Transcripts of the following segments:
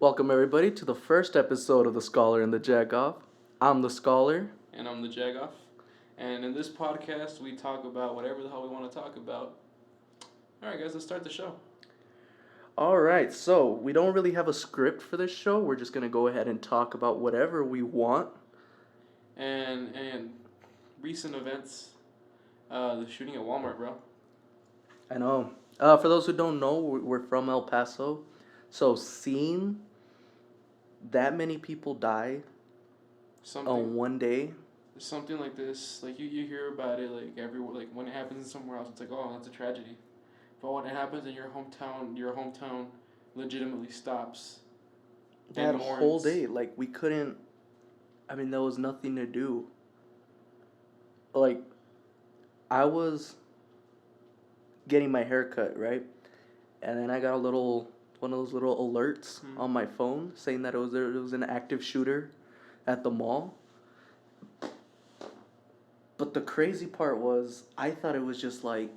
Welcome, everybody, to the first episode of The Scholar and the Jagoff. I'm the Scholar. And I'm the Jagoff. And in this podcast, we talk about whatever the hell we want to talk about. All right, guys, let's start the show. All right, so we don't really have a script for this show. We're just going to go ahead and talk about whatever we want. And recent events, the shooting at Walmart, bro. I know. For those who don't know, we're from El Paso. So seeing that many people die on one day. Something like this, like you hear about it like everywhere, like when it happens somewhere else, it's like, oh, that's a tragedy. But when it happens in your hometown legitimately stops. That whole day, like we couldn't. I mean, there was nothing to do. Like, I was getting my hair cut, right? And then I got one of those little alerts on my phone saying that it was an active shooter at the mall. But the crazy part was, I thought it was just like,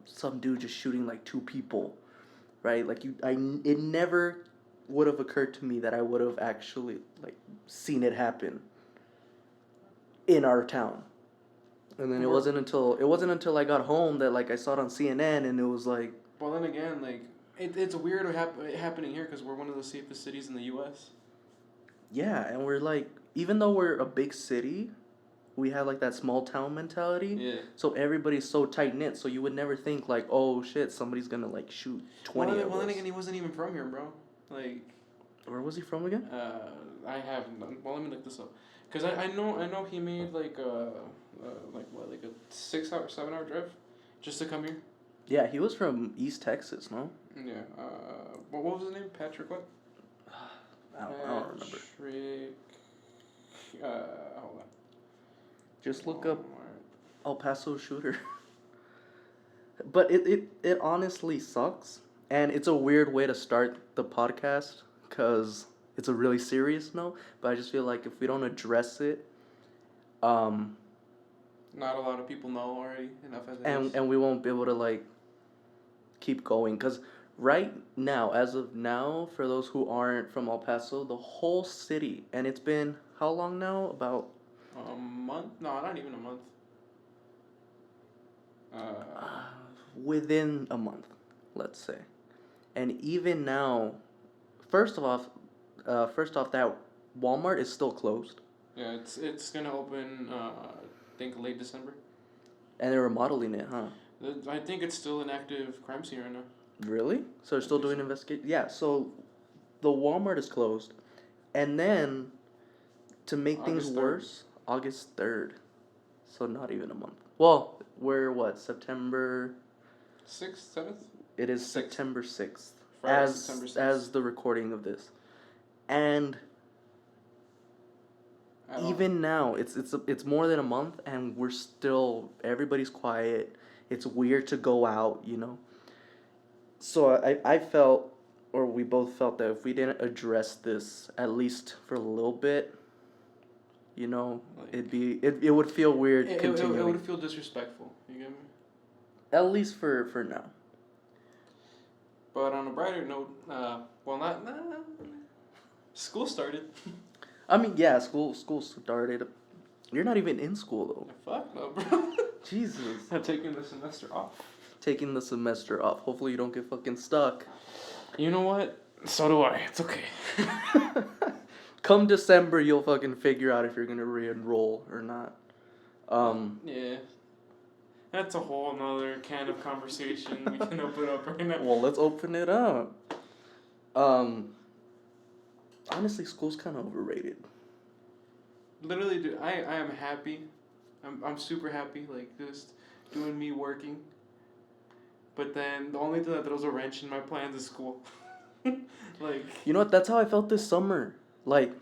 some dude just shooting like two people, right? Like it never would have occurred to me that I would have actually like seen it happen in our town. And then it wasn't until I got home that like I saw it on CNN and it was like. Well, then again, like it's weird happening here because we're one of the safest cities in the U.S. Yeah, and we're like, even though we're a big city, we have like that small town mentality. Yeah. So everybody's so tight knit. So you would never think like, oh shit, somebody's gonna like shoot 20 of us. Well, then again, he wasn't even from here, bro. Like. Where was he from again? I have. Well, let me look this up. Cause I know he made like a 6 hour 7 hour drive, just to come here. Yeah, he was from East Texas, no? Yeah. What was his name? Patrick what? I don't remember. Patrick. Hold on. Just look up El Paso shooter. But it honestly sucks. And it's a weird way to start the podcast because it's a really serious note. But I just feel like if we don't address it, not a lot of people know already enough as it is. And we won't be able to like keep going because right now, as of now, for those who aren't from El Paso, the whole city, and it's been how long now? About a month? No, not even a month. Within a month, let's say. And even now, first off, that Walmart is still closed. Yeah, it's gonna open, I think late December. And they're remodeling it, huh? I think it's still an active crime scene right now. Really? So they're still doing investigation? Yeah, so the Walmart is closed. And then, to make things worse, August 3rd. So not even a month. Well, we're what, September... 6th, 7th? It is September 6th. Friday, September 6th. As the recording of this. And even now, it's more than a month and we're still, everybody's quiet. It's weird to go out, So I felt, or we both felt that if we didn't address this, at least for a little bit, it would feel weird continuing. It would feel disrespectful, you get me? At least for now. But on a brighter note, school started. I mean, yeah, school started. You're not even in school, though. Fuck no, bro. Jesus. I'm taking the semester off. Hopefully you don't get fucking stuck. You know what? So do I. It's okay. Come December, you'll fucking figure out if you're gonna re-enroll or not. Yeah. That's a whole nother can of conversation we can open up right now. Well, let's open it up. Honestly, school's kind of overrated. Literally, dude, I am happy. I'm super happy, like, just doing me working. But then, the only thing that throws a wrench in my plans is school. Like... You know what? That's how I felt this summer. Like,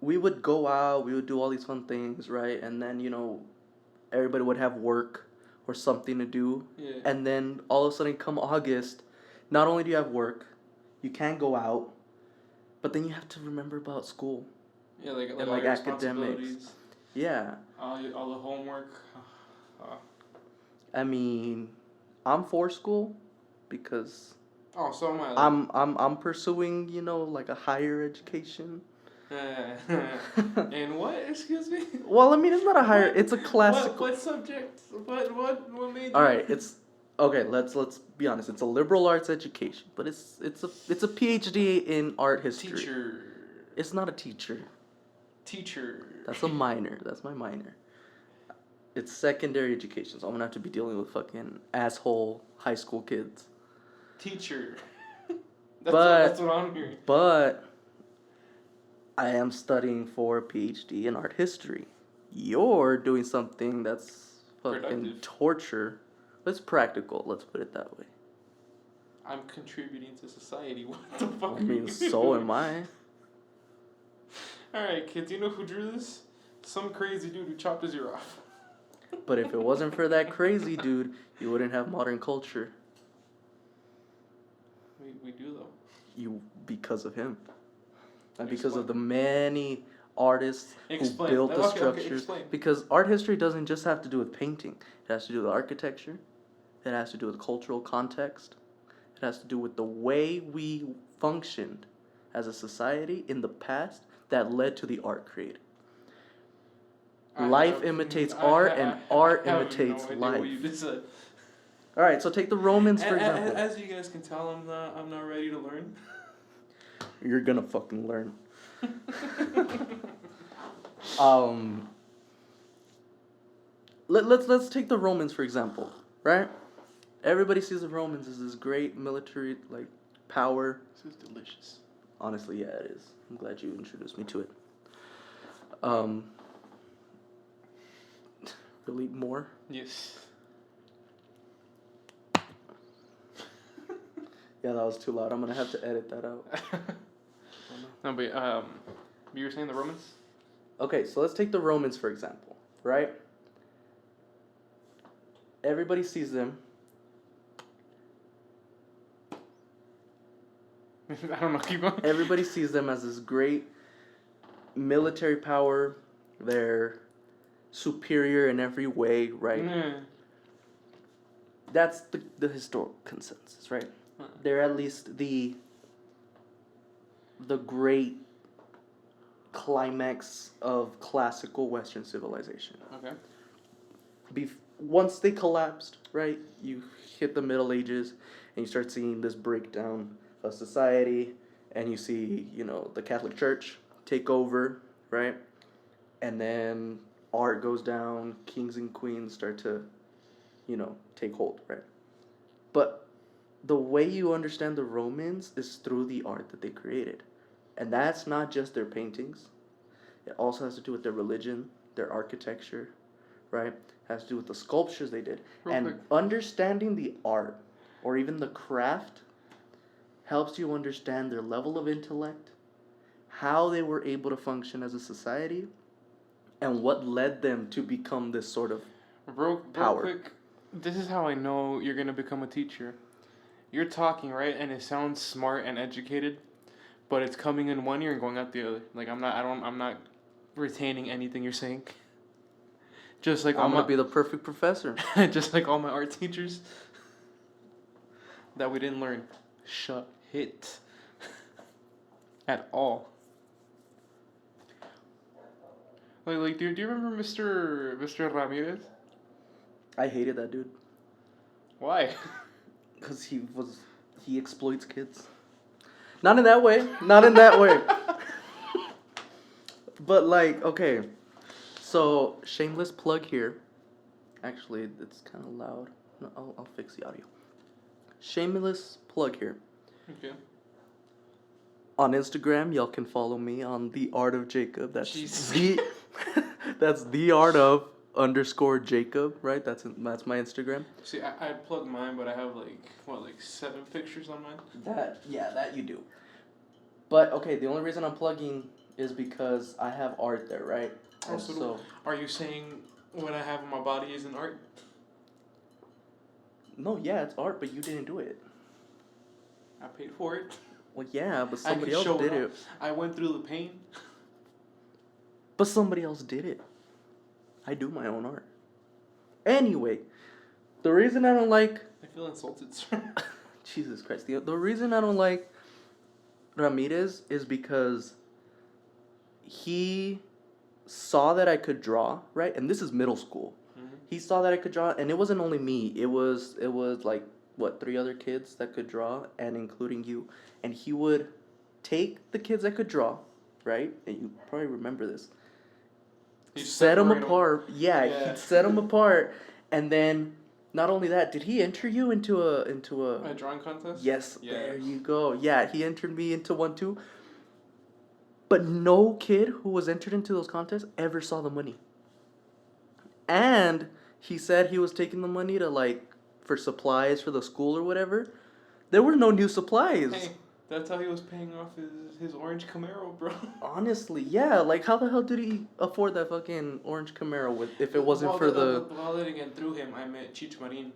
we would go out, we would do all these fun things, right? And then, everybody would have work or something to do. Yeah. And then, all of a sudden, come August, not only do you have work, you can't go out, but then you have to remember about school. Yeah, like and like academics. Yeah. All the homework. I mean, I'm for school because Oh, so am I. I'm pursuing, like a higher education. And what? Excuse me. Well, I mean, it's not a higher. What? It's a classical. What subject? What All major? right, it's okay. Let's be honest. It's a liberal arts education, but it's a PhD in art history. Teacher. It's not a teacher. Teacher. That's a minor. That's my minor. It's secondary education, so I'm gonna have to be dealing with fucking asshole high school kids. Teacher. But that's what I'm hearing. but I am studying for a PhD in art history. You're doing something that's fucking Productive. torture. But it's practical. Let's put it that way. I'm contributing to society. What the fuck? I mean, so am I. All right, kids. You know who drew this? Some crazy dude who chopped his ear off. But if it wasn't for that crazy dude, you wouldn't have modern culture. We do though. Because of him. And because Explain. of the many artists Explain. who built the Okay, structures. explain. Because art history doesn't just have to do with painting. It has to do with architecture. It has to do with cultural context. It has to do with the way we functioned as a society in the past that led to the art created. Life imitates art, and art imitates no idea life. What you just said. All right, so take the Romans for example. As you guys can tell, I'm not ready to learn. You're gonna fucking learn. Let's take the Romans for example, right? Everybody sees the Romans as this great military power. This is delicious. Honestly, yeah, it is. I'm glad you introduced me to it. Really more? Yes. Yeah, that was too loud. I'm gonna have to edit that out. No, but you were saying the Romans? Okay, so let's take the Romans for example, right? Everybody sees them. I don't know. Keep going. Everybody sees them as this great military power. They're superior in every way, right? Mm. That's the historical consensus, right? They're at least the great climax of classical Western civilization. Okay. Once they collapsed, right, you hit the Middle Ages and you start seeing this breakdown of society, and you see, the Catholic Church take over, right? And then art goes down, kings and queens start to, take hold, right? But the way you understand the Romans is through the art that they created. And that's not just their paintings. It also has to do with their religion, their architecture, right? It has to do with the sculptures they did. Real quick. Understanding the art or even the craft helps you understand their level of intellect, how they were able to function as a society, and what led them to become this sort of Real power. quick, this is how I know you're gonna become a teacher. You're talking, right, and it sounds smart and educated, but it's coming in one ear and going out the other. Like I'm not retaining anything you're saying. Just like I'm gonna be the perfect professor. just like all my art teachers that we didn't learn shit at all. Like do you remember Mr. Ramirez? I hated that dude. Why? Because he exploits kids. Not in that way. Not in that way. But okay. So, shameless plug here. Actually, it's kind of loud. No, I'll fix the audio. Shameless plug here. Okay. On Instagram, y'all can follow me on The Art of Jacob. That's that's The Art of _Jacob, right? That's my Instagram. See, I plugged mine, but I have 7 pictures on mine. That you do. But okay, the only reason I'm plugging is because I have art there, right? So are you saying what I have on my body isn't art? No, yeah, it's art, but you didn't do it. I paid for it. Well, yeah, but somebody else did it. I went through the pain. But somebody else did it. I do my own art. Anyway, the reason I don't like... I feel insulted, sir. Jesus Christ. The reason I don't like Ramirez is because he saw that I could draw, right? And this is middle school. Mm-hmm. He saw that I could draw, and it wasn't only me. It was like what, three other kids that could draw, and including you. And he would take the kids that could draw, right? And you probably remember this. He'd Set them separate 'em. apart. Yeah, Yeah. he'd set them apart, and then not only that, did he enter you into a A drawing contest? Yes, Yeah. there you go. Yeah, he entered me into one too. But no kid who was entered into those contests ever saw the money. And he said he was taking the money to like for supplies for the school or whatever. There were no new supplies. Hey, that's how he was paying off his orange Camaro, bro. Honestly, yeah. Like, how the hell did he afford that fucking orange Camaro if it wasn't for the? Well, then again, through him, I met Cheech Marin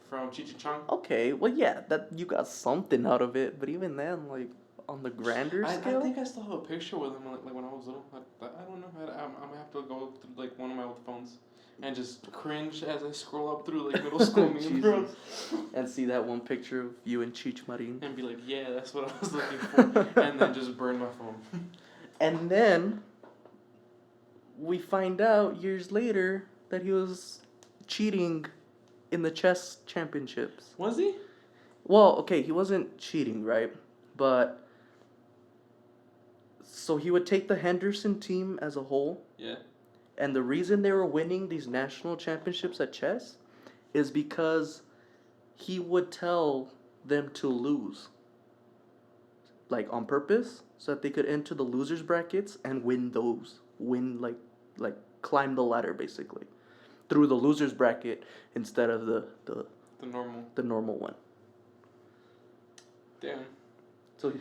from Cheech and Chong. Okay, well, yeah, that you got something out of it, but even then, like on the grander I scale. think I still have a picture with him, like when I was little. I don't know. I'm gonna have to go through like one of my old phones and just cringe as I scroll up through like middle school memes, bro. And see that one picture of you and Cheech Marin. And be like, yeah, that's what I was looking for. And then just burn my phone. And then we find out years later that he was cheating in the chess championships. Was he? Well, okay, he wasn't cheating, right? But so he would take the Henderson team as a whole. Yeah. And the reason they were winning these national championships at chess is because he would tell them to lose. Like on purpose, so that they could enter the losers brackets and win those. Win like climb the ladder basically. Through the losers bracket instead of the normal one. Damn. So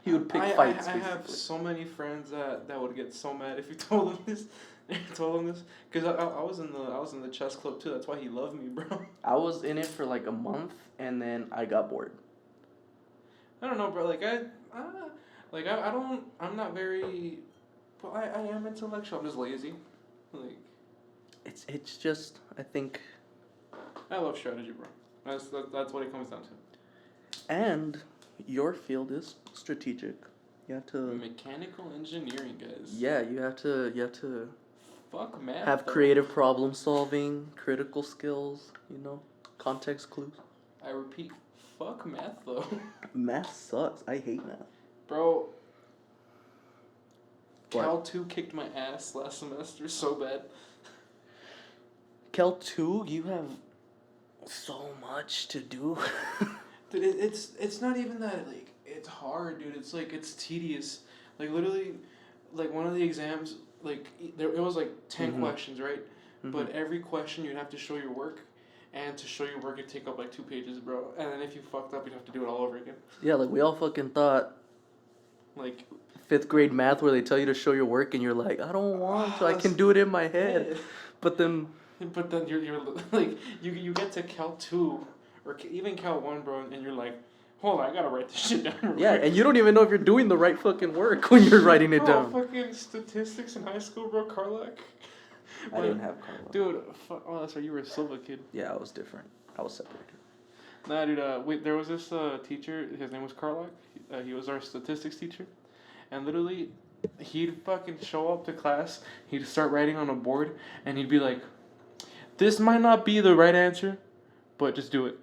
he would pick fights. I have so many friends that would get so mad if you told them this. Because I was in the chess club too. That's why he loved me, bro. I was in it for like a month and then I got bored. I don't know, bro. I'm not very. Well, I am intellectual. I'm just lazy. Like. It's just, I think. I love strategy, bro. That's what it comes down to. And your field is strategic. You have to. Mechanical engineering, guys. Yeah, you have to. Fuck math. Have creative problem solving, critical skills, context clues. I repeat, fuck math though. Math sucks. I hate math. Bro. What? Cal 2 kicked my ass last semester so bad. Cal 2, you have so much to do. Dude, it's not even that, like, it's hard, dude. It's, like, it's tedious. Like, literally, like, one of the exams, like, it was, like, 10 questions, right? Mm-hmm. But every question, you'd have to show your work. And to show your work, it'd take up, like, 2 pages, bro. And then if you fucked up, you'd have to do it all over again. Yeah, like, we all fucking thought, like, 5th grade math where they tell you to show your work and you're like, I don't want to. I can do it in my head. Yeah. But then you're like, you get to Cal 2 or even Cal 1, bro, and you're like, hold on, I gotta write this shit down. Yeah, and you don't even know if you're doing the right fucking work when you're writing it down. Fucking statistics in high school, bro, Carlac. I didn't have Carlac. Dude, oh, that's right, you were a Silva kid. Yeah, I was different. I was separated. Nah, dude, there was this teacher, his name was Carlac. He was our statistics teacher. And literally, he'd fucking show up to class, he'd start writing on a board, and he'd be like, this might not be the right answer, but just do it.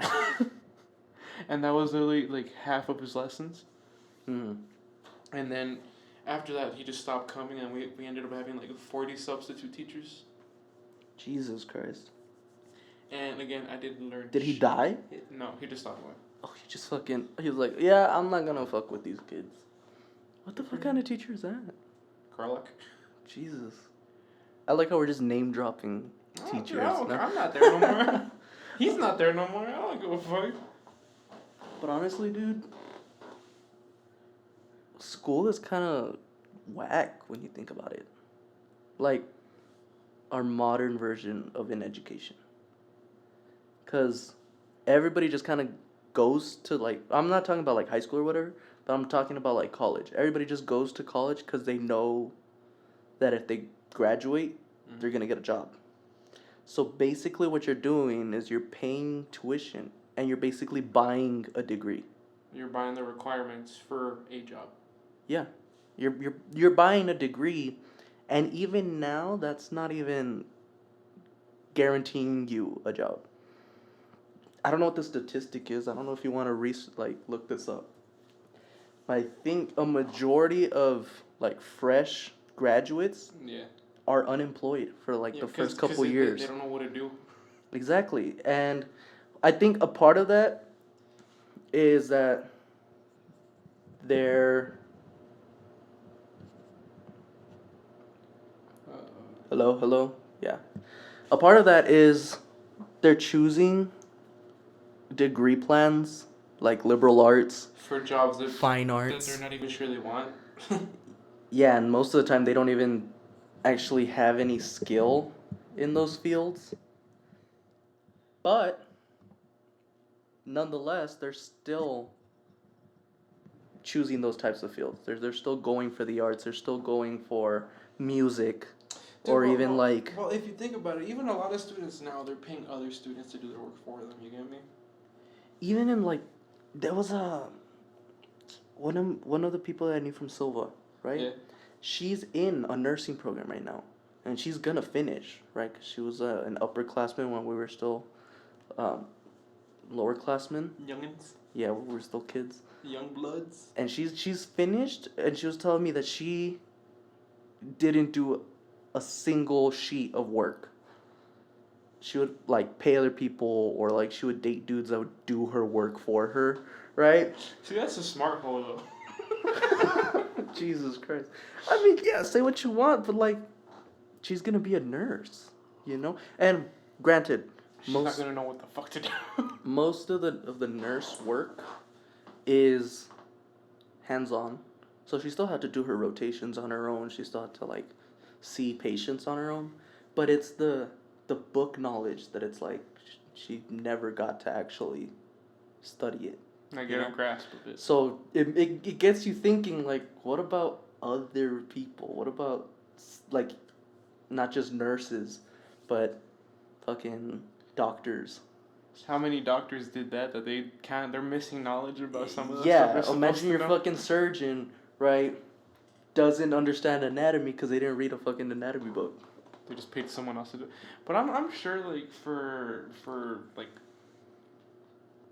And that was literally like half of his lessons. Mm-hmm. And then after that, he just stopped coming, and we ended up having like 40 substitute teachers. Jesus Christ. And again, I didn't learn. Did he die? No, he just stopped going. Oh, he was like, yeah, I'm not gonna fuck with these kids. What the fuck kind of teacher is that? Carlac. Jesus. I like how we're just name dropping teachers. I'm not there no more. He's not there no more. I don't give a fuck. But honestly, dude, school is kind of whack when you think about it. Like, our modern version of an education. Because everybody just kind of goes to, like, I'm not talking about, like, high school or whatever, but I'm talking about, like, college. Everybody just goes to college because they know that if they graduate, they're going to get a job. So basically what you're doing is you're paying tuition and you're basically buying a degree. You're buying the requirements for a job. Yeah, you're buying a degree, and even now that's not even guaranteeing you a job. I don't know what the statistic is. I don't know if you want to look this up. I think a majority of like fresh graduates Yeah. are unemployed for like the first couple years. They don't know what to do. Exactly. And I think a part of that is that they're Uh, hello. Yeah. A part of that is they're choosing degree plans like liberal arts, for jobs that fine that arts. they're not even sure they want. Yeah, and most of the time they don't even actually have any skill in those fields. But nonetheless, they're still choosing those types of fields. They're still going for the arts. They're still going for music, Dude, or even like well, if you think about it, even a lot of students now they're paying other students to do their work for them. You get me? even in like there was a one of the people that I knew from Silva, right? Yeah. She's in a nursing program right now, and she's gonna finish, right? 'Cause she was an upperclassman when we were still um, lowerclassmen. Youngins, Yeah, we were still kids. young bloods. And she's finished, and she was telling me that she didn't do a single sheet of work. She would like pay other people, or like she would date dudes that would do her work for her, right? See, that's a smart hoe though. Jesus Christ. I mean, yeah, say what you want, but like, she's gonna be a nurse, you know. And granted, She's not gonna know what the fuck to do. most of the nurse work is hands-on, so she still had to do her rotations on her own. She still had to like see patients on her own, but it's the book knowledge that it's like she never got to actually study it. I get a grasp of it. So it gets you thinking, like, what about other people? What about like not just nurses, but fucking doctors? How many doctors did that they can't? They're missing knowledge about some of the stuff Yeah, they're supposed imagine to your know. fucking surgeon, right? Doesn't understand anatomy because they didn't read a fucking anatomy book. They just paid someone else to do it. But I'm sure like for like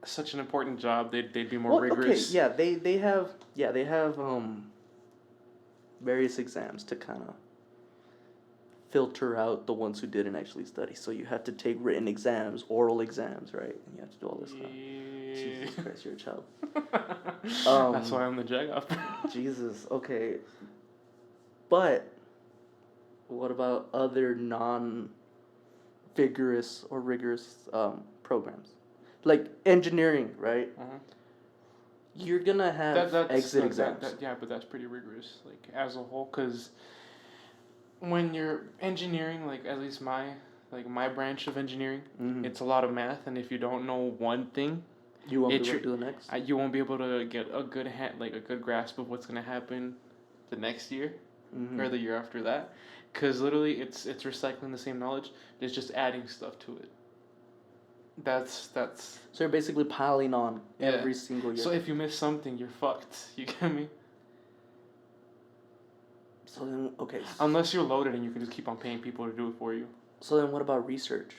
such an important job they'd be more rigorous. Okay, yeah, they have various exams to kind of filter out the ones who didn't actually study. So you have to take written exams, oral exams, right? And you have to do all this stuff. Jesus Christ, you're a child. That's why I'm the Jagoff. Jesus, okay. But what about other non-vigorous or rigorous programs? Like engineering, right? Uh-huh. You're gonna have exit exams. Yeah, but that's pretty rigorous, like as a whole, because when you're engineering, like at least my branch of engineering, it's a lot of math, and if you don't know one thing, you won't be able to do the next. You won't be able to get a good a good grasp of what's gonna happen the next year or the year after that, because literally it's recycling the same knowledge. It's just adding stuff to it. That's So you're basically piling on every single year. So if you miss something, you're fucked. You get me? So then, okay. Unless you're loaded and you can just keep on paying people to do it for you. So then what about research?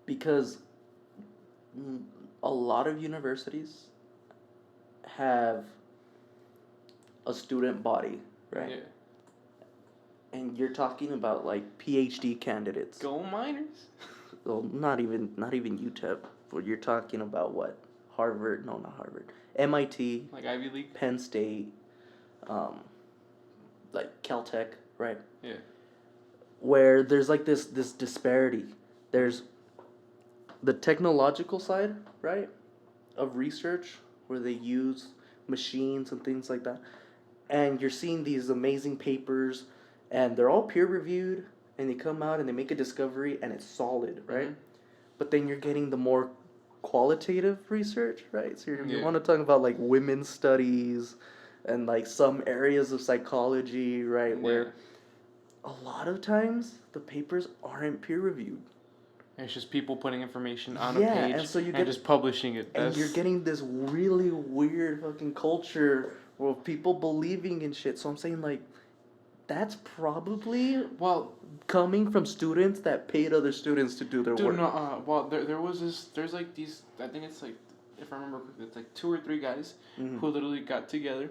Because a lot of universities have a student body, right? Yeah. And you're talking about like PhD candidates. Go Miners. Well, not even UTEP. But you're talking about what? Harvard? No, not Harvard. MIT. Like Ivy League. Penn State. Like Caltech, right? Yeah. Where there's like this disparity. There's the technological side, right, of research, where they use machines and things like that, and you're seeing these amazing papers, and they're all peer reviewed, and they come out and they make a discovery and it's solid, right? But then you're getting the more qualitative research, right? So you want to talk about like women's studies and like some areas of psychology, right, where a lot of times the papers aren't peer reviewed. It's just people putting information on Yeah, a page and so you and get just publishing it. and you're getting this really weird fucking culture of people believing in shit. So I'm saying like that's probably well, coming from students that paid other students to do their dude, work. no, well, there was this. There's like these. I think it's like, if I remember correctly, it's like 2 or 3 guys Mhm. who literally got together,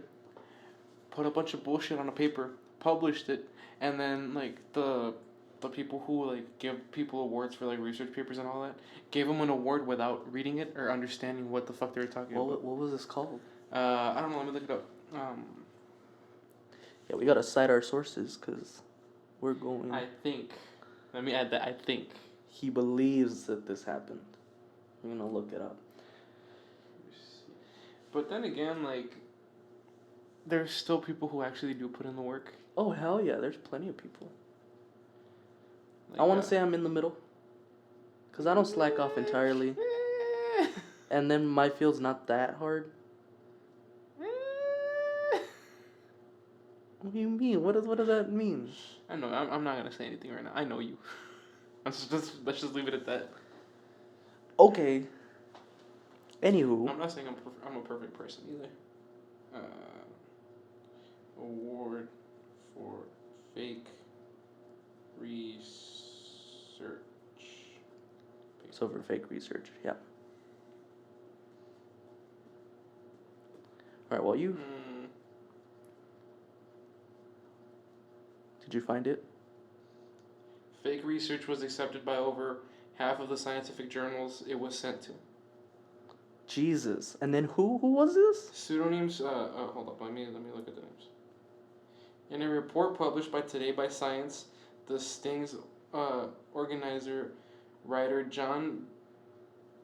put a bunch of bullshit on a paper, published it, and then like the people who like give people awards for like research papers and all that gave them an award without reading it or understanding what the fuck they were talking about. What was this called? I don't know. Let me look it up. Yeah, we gotta cite our sources because we're going. I think. Let me add that. I think. He believes that this happened. I'm gonna look it up. But then again, like, there's still people who actually do put in the work. Oh hell yeah, there's plenty of people. Like, I want to say I'm in the middle, cause I don't slack off entirely, and then my field's not that hard. What do you mean? What does that mean? I know. I'm not gonna say anything right now. I know you. Let's just leave it at that. Okay. Anywho. I'm not saying I'm a perfect person either. Award for fake research. So for fake research, yeah. All right. Well, you did you find it? Fake research was accepted by over half of the scientific journals it was sent to. Jesus. And then who was this? Pseudonyms. Hold up. Let me look at the names. In a report published by Today by Science, the Sting's organizer, writer John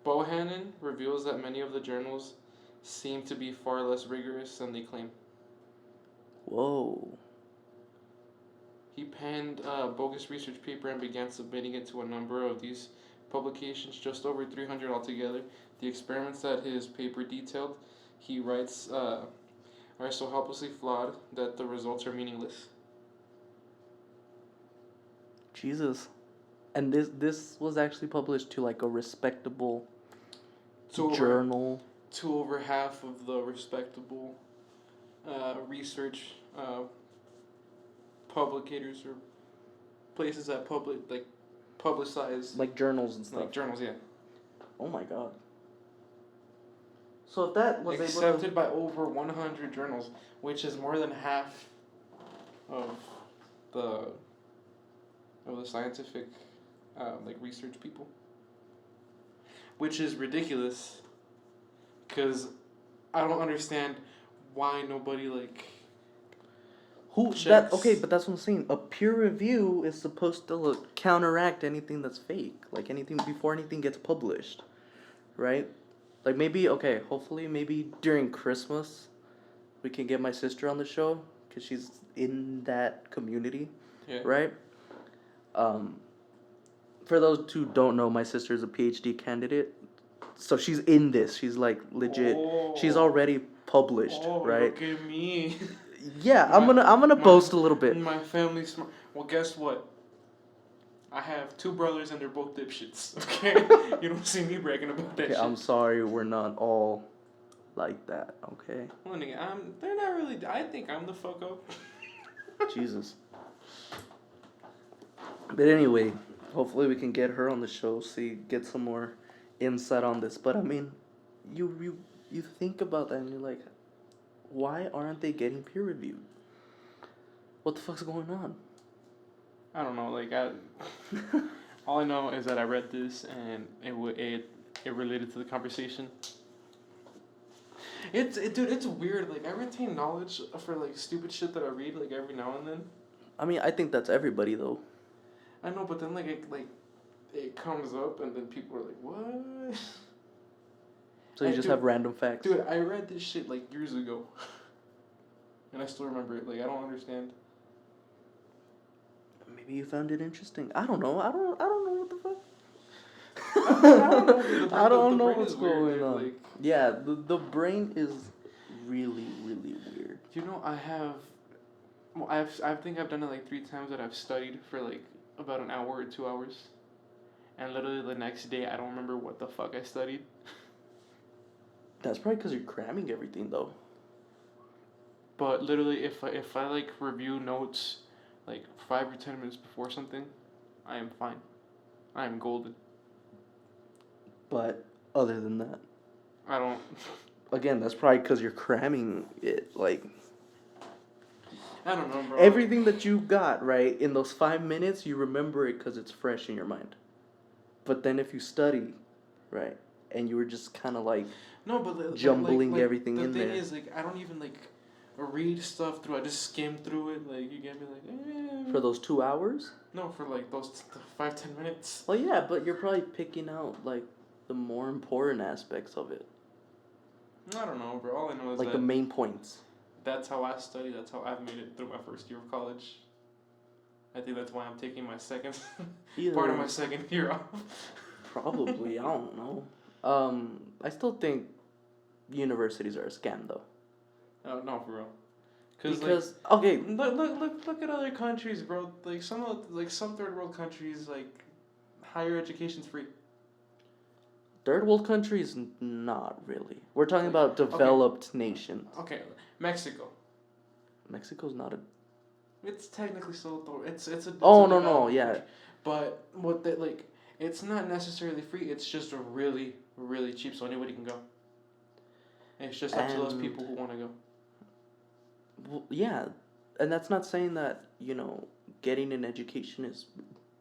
Bohannon reveals that many of the journals seem to be far less rigorous than they claim. Whoa. He penned a bogus research paper and began submitting it to a number of these publications, just over 300 altogether. The experiments that his paper detailed, he writes, are so helplessly flawed that the results are meaningless. Jesus. And this was actually published to like a respectable journal. To over half of the respectable research publicators or places that publicize Like journals and stuff. like journals, yeah. Oh my god. So if that was accepted by over 100 journals, which is more than half of the scientific like research people, which is ridiculous, because I don't understand why nobody like who checks. that okay, but that's what I'm saying. A peer review is supposed to counteract anything that's fake, like anything before anything gets published, right? Like maybe hopefully maybe during Christmas, we can get my sister on the show because she's in that community, right? For those who don't know, my sister is a PhD candidate, so she's in this. She's like legit. Oh. She's already published, right? Look at me. Yeah, I'm gonna boast a little bit. My family's smart. Well, guess what? I have 2 brothers and they're both dipshits. Okay, you don't see me bragging about that shit. I'm sorry, we're not all like that. Okay. Well, nigga, they're not really. I think I'm the fuck up. Jesus. But anyway, hopefully we can get her on the show, get some more insight on this. But I mean, you think about that and you're like, why aren't they getting peer reviewed? What the fuck's going on? I don't know. Like all I know is that I read this and it related to the conversation. Dude, it's weird. Like I retain knowledge for like stupid shit that I read like every now and then. I mean, I think that's everybody though. I know, but then it comes up and then people are like, what? So you just have random facts. Dude, I read this shit like years ago. And I still remember it. Like, I don't understand. Maybe you found it interesting. I don't know. I don't know what the fuck. I don't know what's going on. Like, yeah, the brain is really, really weird. You know, I think I've done it like 3 times that I've studied for like about an hour or 2 hours. and literally the next day I don't remember what the fuck I studied. That's probably because you're cramming everything, though. But literally, if I like review notes, like 5 or 10 minutes before something, I am fine. I am golden. But other than that, I don't. again, that's probably because you're cramming it. Like, I don't know, bro. everything that you got, right, in those 5 minutes, you remember it because it's fresh in your mind. But then if you study, right, and you were just kind of like No, but jumbling everything in there. The thing is, like, I don't even like read stuff through. I just skim through it. Like, you get me, like. For those 2 hours? No, for like those 5-10 minutes. Well, yeah, but you're probably picking out like the more important aspects of it, I don't know, bro. All I know is like that the main points. that's how I study. That's how I've made it through my first year of college. I think that's why I'm taking my second part of my second year off. Probably, I don't know. I still think universities are a scam, though. Oh, no, for real. Because okay, Look at other countries, bro. Like some third world countries, like higher education's free. third world countries, not really. We're talking about developed nations. Okay, Mexico. Mexico's not a. It's technically still it's a. It's a Oh no developed yeah. country. But what that like, it's not necessarily free. It's just really really cheap, so anybody can go. And it's just up to those people who want to go. Well, yeah, and that's not saying that getting an education is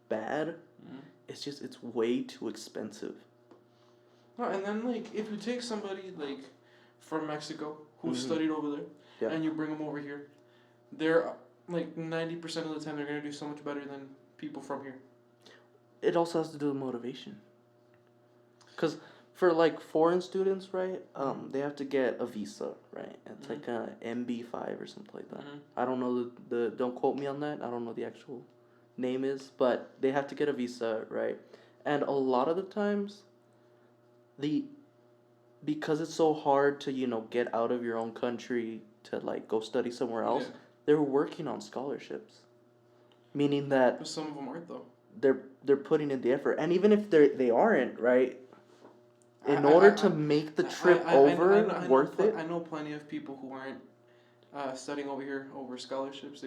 bad. Mm. It's just it's way too expensive. No, and then like if you take somebody like from Mexico who studied over there, Yeah. and you bring them over here, they're like 90% of the time they're gonna do so much better than people from here. It also has to do with motivation. Because for like foreign students, right, they have to get a visa, right? It's like a MB5 or something like that. I don't know the don't quote me on that. I don't know the actual name is, but they have to get a visa, right? And a lot of the times, because it's so hard to get out of your own country to like go study somewhere else, they're working on scholarships, meaning that But some of them aren't though. they're putting in the effort, and even if they aren't, right, in order to make the trip worth it. I know plenty of people who aren't studying over here over scholarships.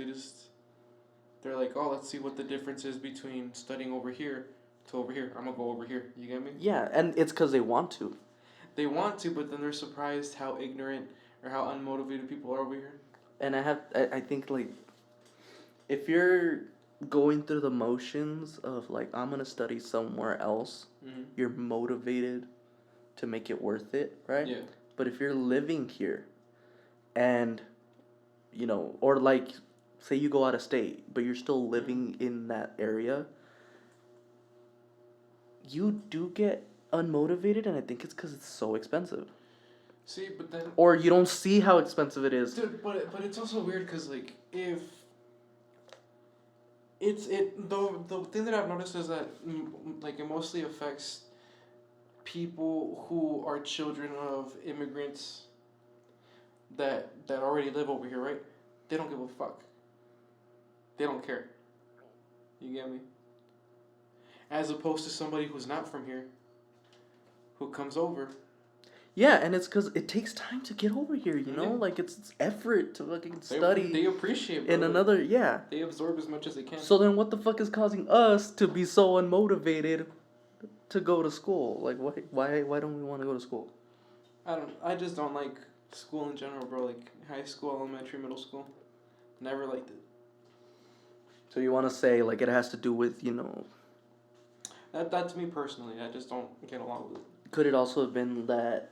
They're like, oh, let's see what the difference is between studying over here to over here. I'm gonna go over here. You get me? Yeah, and it's because they want to. They want to, but then they're surprised how ignorant or how unmotivated people are over here. And I think like, if you're going through the motions of like I'm gonna study somewhere else, you're motivated to make it worth it, right? Yeah. But if you're living here, and or like, say you go out of state, but you're still living in that area, you do get unmotivated, and I think it's because it's so expensive. See, but then. Or you don't see how expensive it is. Dude, but it's also weird because like if. The thing that I've noticed is that like it mostly affects people who are children of immigrants that already live over here, right? They don't give a fuck. They don't care. You get me? As opposed to somebody who's not from here, who comes over. Yeah, and it's because it takes time to get over here, you know? Like, it's effort to fucking study. They appreciate it. In another, yeah. They absorb as much as they can. So then what the fuck is causing us to be so unmotivated to go to school? Like, why don't we want to go to school? I just don't like school in general, bro. Like, high school, elementary, middle school. Never liked it. So you want to say, like, it has to do with, That's me personally. I just don't get along with it. Could it also have been that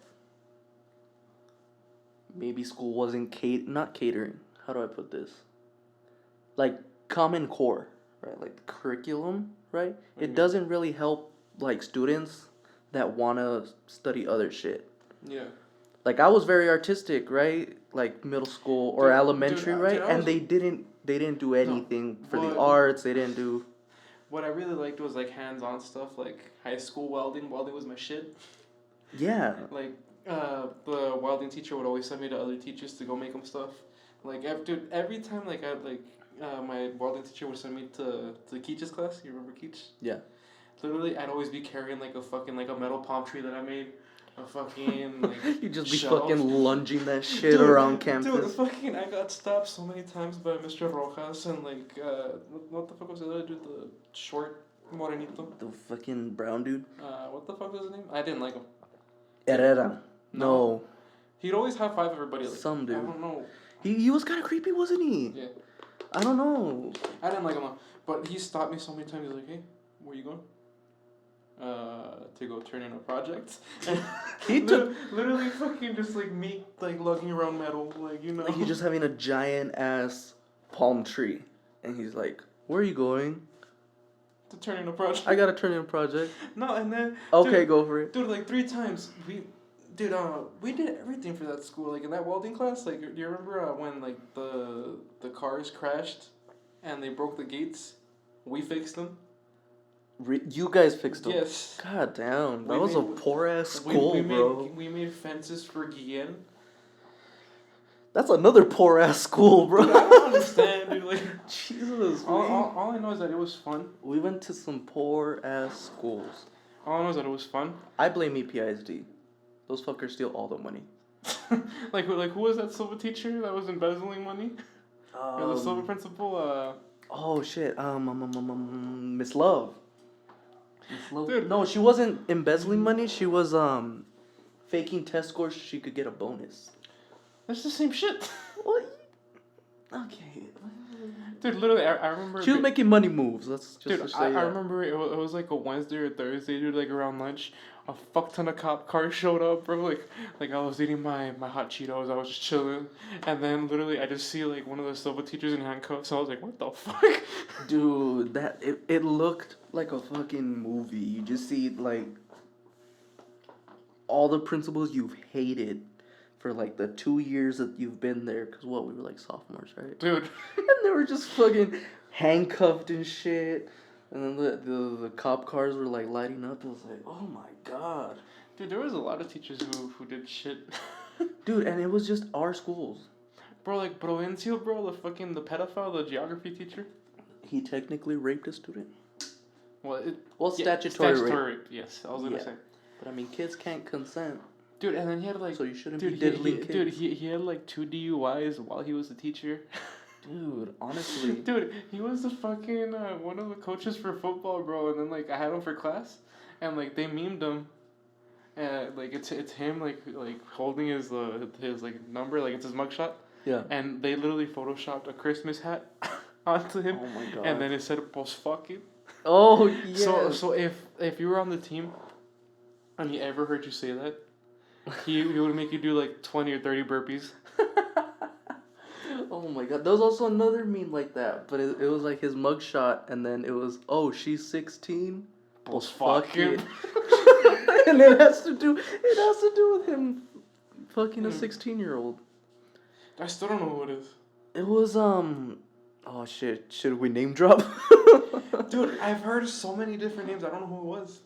maybe school wasn't not catering? How do I put this? Like, Common Core, right? Like, curriculum, right? It doesn't really help, like, students that want to study other shit. Yeah. Like, I was very artistic, right? Like, middle school or elementary, right? And they didn't do anything for the arts. They didn't do... What I really liked was, like, hands-on stuff, like high school welding. Welding was my shit. Yeah. Like, the welding teacher would always send me to other teachers to go make them stuff. Like, every time, like, my welding teacher would send me to Keach's class. You remember Keach? Yeah. Literally, I'd always be carrying like a fucking like a metal palm tree that I made. A fucking like You just be shelf. fucking lunging that shit around campus. Dude, fucking, I got stopped so many times by Mr. Rojas and like, what the fuck was the other dude? The short morenito. The fucking brown dude. What the fuck was his name? I didn't like him. Herrera. No. He'd always high five everybody. Like, Some dude. I don't know. He was kind of creepy, wasn't he? Yeah. I don't know. I didn't like him though. But he stopped me so many times. He's like, hey, where you going? To go turn in a project. He took literally fucking just like me like lugging around metal, like, you know. like he's just having a giant ass palm tree, and he's like, "Where are you going?" To turn in a project. I gotta turn in a project. No, and then Okay, dude, go for it. Dude, like 3 times we did everything for that school. Like in that welding class, like do you remember when like the cars crashed and they broke the gates? We fixed them. You guys fixed them. Yes. God damn, that We was a made- poor ass school, bro. We made fences for Guillen. That's another poor ass school, bro. Dude, I don't understand, dude. Like, Jesus, all I know is that it was fun. we went to some poor ass schools. All I know is that it was fun. I blame EPISD. Those fuckers steal all the money. like who was that silver teacher that was embezzling money? The silver principal. Oh shit. Miss Love. Miss Love. Dude. No, she wasn't embezzling money. She was faking test scores so she could get a bonus. That's the same shit. What? Okay. Dude, literally, I remember. She was making money moves. Let's just Dude, say I that. remember it was like a Wednesday or Thursday, dude. Like around lunch, a fuck ton of cop cars showed up, bro. Like I was eating my hot Cheetos. I was just chilling, and then literally I just see like one of the silver teachers in handcuffs. I was like, what the fuck? Dude, it looked like a fucking movie. You just see like all the principals you've hated for like the 2 years that you've been there. Cause what, we were like sophomores, right? Dude. And they were just fucking handcuffed and shit. And then the cop cars were like lighting up. I was like, oh my god. Dude, there was a lot of teachers who did shit. Dude, and it was just our schools. Bro, like Provencio, bro, the pedophile, the geography teacher. He technically raped a student. Well, Statutory rape. rape. Yes, I was gonna say. But I mean, kids can't consent. Dude, and then he had like. So you shouldn't Dude, be diddling kids. dude, he had like 2 DUIs while he was a teacher. Dude, honestly. Dude, he was the fucking one of the coaches for football, bro. And then like I had him for class, and like they memed him, and like it's him like holding his like number, like it's his mugshot. Yeah. And they literally photoshopped a Christmas hat onto him. Oh my god. And then it said "post fucking." Oh yeah. So if you were on the team, and he ever heard you say that, he would make you do like 20 or 30 burpees. Oh my god. There was also another meme like that, but it was like his mugshot, and then it was, oh, she's 16. Well, fuck it. And it has to do with him fucking a 16-year-old. I still don't know who it is. It was oh shit, should we name drop? Dude, I've heard so many different names. I don't know who it was.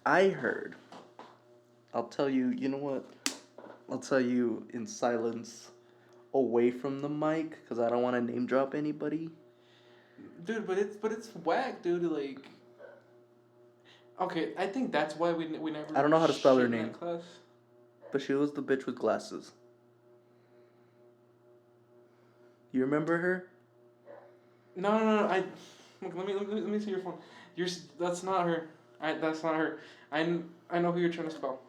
I heard. I'll tell you, you know what? I'll tell you in silence, away from the mic, because I don't want to name drop anybody. Dude, but it's whack, dude. Like, okay, I think that's why we never. I don't know how to spell her shit in name. that class. But she was the bitch with glasses. You remember her? No. Look, let me see your phone. That's not her. That's not her. I know who you're trying to spell.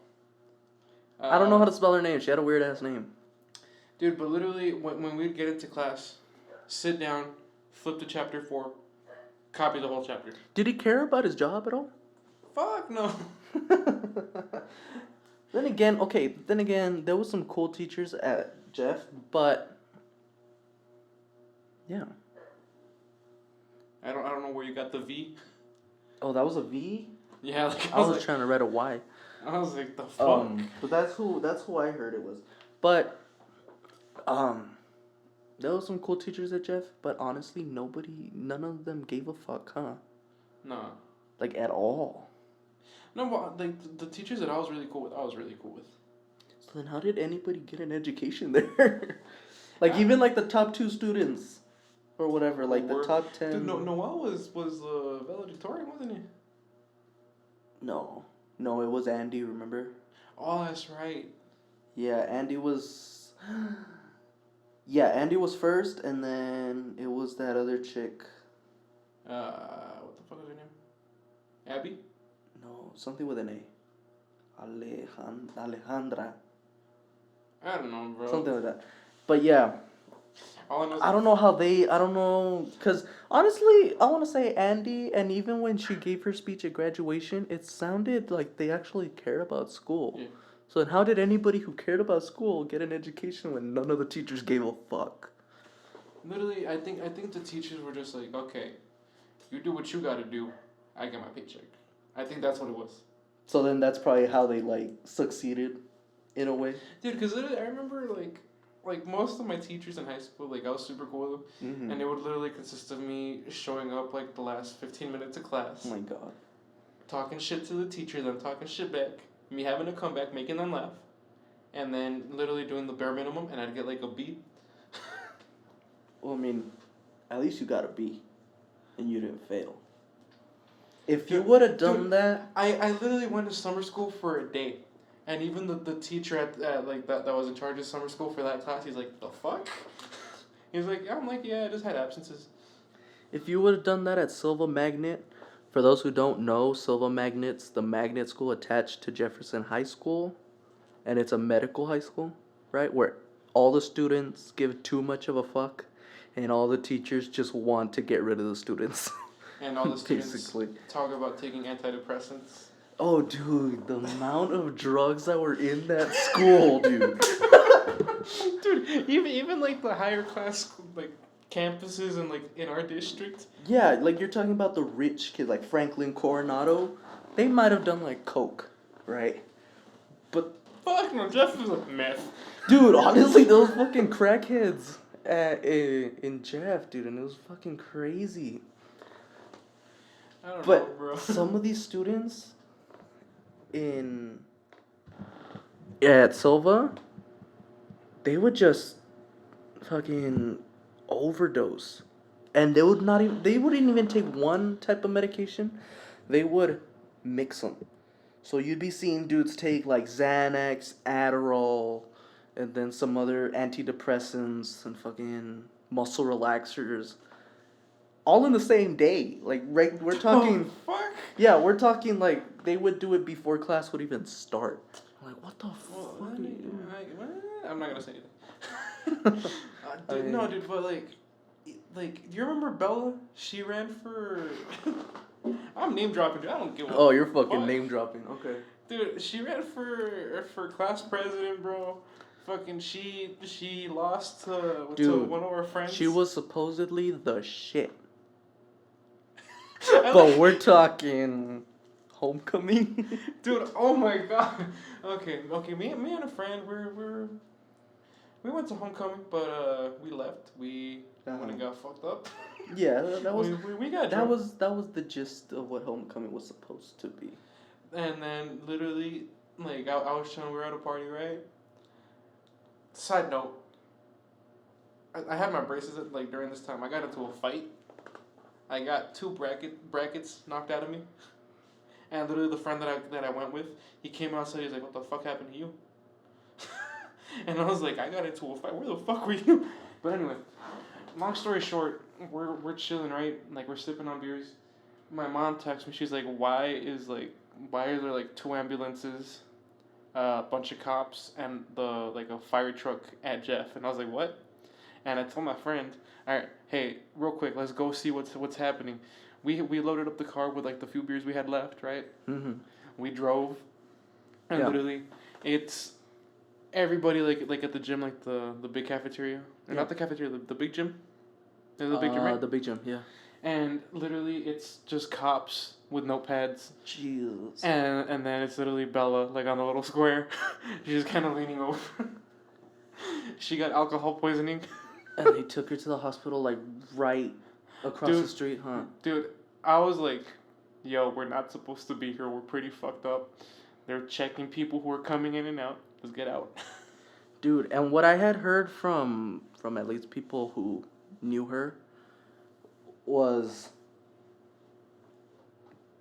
I don't know how to spell her name. She had a weird ass name. Dude, but literally, when we'd get into class, sit down, flip to chapter 4, copy the whole chapter. Did he care about his job at all? Fuck no. Then again, there was some cool teachers at Jeff, but yeah. I don't know where you got the V. Oh, that was a V? Yeah, like I was trying to write a Y. I was like, the fuck. But that's who I heard it was. But there was some cool teachers at Jeff, but honestly, none of them gave a fuck, huh? No. Like at all. No, but like the teachers that I was really cool with. So then, how did anybody get an education there? Like even like the top 2 students, or whatever, like the top 10. Dude, Noel was valedictorian, wasn't he? No, no, it was Andy. Remember? Oh, that's right. Yeah, Andy was. Yeah, Andy was first, and then it was that other chick. What the fuck is her name? Abby? No, something with an A. Alejandra. I don't know, bro. Something like that. But yeah, All I know is I don't know how they. I don't know. Because honestly, I want to say Andy, and even when she gave her speech at graduation, it sounded like they actually cared about school. yeah. So then how did anybody who cared about school get an education when none of the teachers gave a fuck? Literally, I think the teachers were just like, okay, you do what you gotta do, I get my paycheck. I think that's what it was. So then that's probably how they like succeeded, in a way. Dude, because literally, I remember like most of my teachers in high school, like I was super cool with them, Mm-hmm. and it would literally consist of me showing up like the last 15 minutes of class, Oh my god. talking shit to the teacher, them talking shit back, me having to come back, making them laugh, and then literally doing the bare minimum, and I'd get like a B. Well, I mean, at least you got a B, and you didn't fail. If you would have done that, I literally went to summer school for a day. And even the teacher at like that was in charge of summer school for that class, he's like, the fuck? He's like, I'm like, yeah, I just had absences. if you would have done that at Silva Magnet, for those who don't know, Silva Magnet's the magnet school attached to Jefferson High School, and it's a medical high school, right? Where all the students give too much of a fuck, and all the teachers just want to get rid of the students. And all the students Basically. talk about taking antidepressants. Oh, dude, the amount of drugs that were in that school, dude. Dude, even like the higher class like campuses and like in our district. Yeah, like you're talking about the rich kid, like Franklin Coronado. They might have done like coke, right? But Fuck no, Jeff was like meth. dude, honestly, those fucking crackheads in Jeff, dude, and it was fucking crazy. I don't know, But bro. some of these students in at Silva, they would just fucking overdose, and they would not even. They wouldn't even take one type of medication. They would mix them. So you'd be seeing dudes take like Xanax, Adderall, and then some other antidepressants and fucking muscle relaxers, all in the same day. Like right, we're talking. Oh, fuck. Yeah, we're talking like they would do it before class would even start. I'm like, what the Well, fuck? Are you doing? I'm not gonna say anything. Dude, no, dude, but like, do you remember Bella? She ran for. I'm name dropping, dude. I don't give a. Oh, you're fucking fuck. name dropping. Okay. Dude, she ran for class president, bro. Fucking, she lost to Dude, one of our friends. She was supposedly the shit. I But like- we're talking homecoming. Dude, oh my god. Okay. Me and a friend, we went to homecoming, but we left. We went and got fucked up. Yeah, that was we got that drunk. was the gist of what homecoming was supposed to be. And then literally, like I was we were at a party, right? Side note, I had my braces like during this time. I got into a fight. I got two brackets knocked out of me. And literally the friend that I went with, he came outside, he's like, what the fuck happened to you? And I was like, I got into a fight, where the fuck were you? But anyway, long story short, we're chilling, right? Like we're sipping on beers. My mom texts me, she's like, why is there like two ambulances, a bunch of cops, and a fire truck at Jeff? And I was like, what? And I told my friend, all right, hey, real quick, let's go see what's happening. We loaded up the car with like the few beers we had left, right? Mm-hmm. We drove, and literally, it's everybody like at the gym, like the big cafeteria, or not the cafeteria, the big gym. The big gym, right? The big gym, yeah. And literally, it's just cops with notepads. Jeez. And then it's literally Bella, like on the little square. She's kind of leaning over. She got alcohol poisoning. And they took her to the hospital, like, right across the street, huh? Dude, I was like, yo, we're not supposed to be here. We're pretty fucked up. They're checking people who are coming in and out. Let's get out. Dude, and what I had heard from at least people who knew her was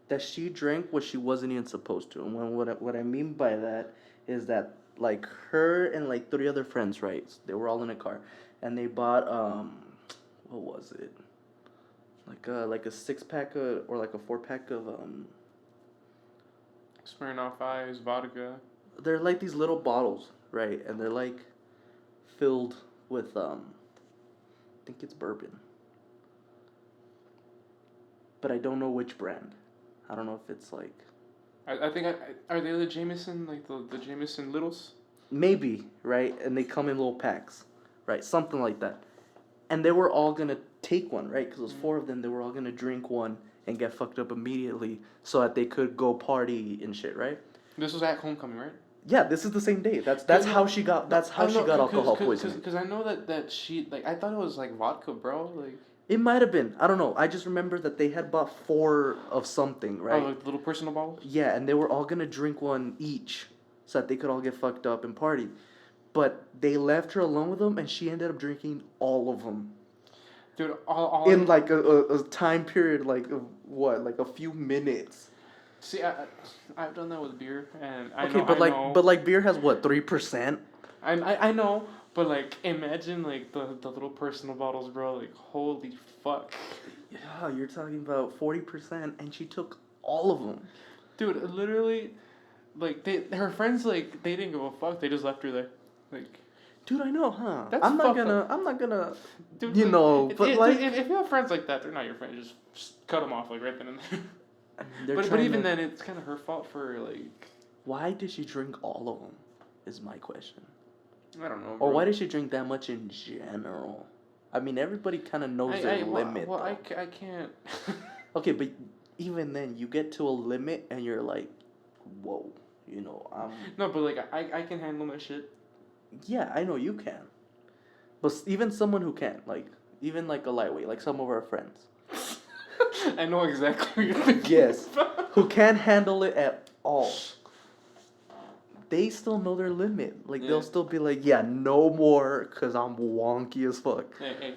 that she drank what she wasn't even supposed to. And what I mean by that is that like her and like three other friends, right? They were all in a car, and they bought what was it? Like a 6 pack or like a 4 pack of Smirnoff Ice, vodka. they're like these little bottles, right? And they're like filled with I think it's bourbon. But I don't know which brand. I don't know if it's like I think are they the Jameson, like the Jameson Littles? maybe, right? And they come in little packs, right? Something like that. And they were all gonna take one, right? Because it was four of them. They were all gonna drink one and get fucked up immediately, so that they could go party and shit, right? This was at homecoming, right? Yeah, this is the same day. That's how she got. That's how she got alcohol poisoning. Because I know that she like I thought it was like vodka, bro. Like It might have been. I don't know. I just remember that they had bought 4 of something, right? oh, like little personal bottles. Yeah, and they were all gonna drink one each, so that they could all get fucked up and party. But they left her alone with them, and she ended up drinking all of them. Dude, all In like a time period like of what, like a few minutes. see, I've done that with beer, and Okay, but like beer has what, 3%? I know, but like imagine like the little personal bottles, bro. Like holy fuck. Yeah, you're talking about 40%, and she took all of them. Dude, literally, like her friends like they didn't give a fuck. They just left her there, like. Dude, I know, huh? That's I'm not fucked gonna, Dude, you like, know, but like, if you have friends like that, they're not your friends. Just cut them off like right then and there. they're But even to, then, it's kind of her fault for like. why did she drink all of them? Is my question. I don't know. Or bro. why did she drink that much in general? I mean, everybody kind of knows their limit. Well, I can't. Okay, but even then, you get to a limit, and you're like, whoa, you know, No, but like I can handle my shit. Yeah, I know you can. But even someone who can't, like, even like a lightweight, like some of our friends. I know exactly what you're thinking. Yes, who can't handle it at all. They still know their limit. Like, Yeah. they'll still be like, yeah, no more, because I'm wonky as fuck. Hey.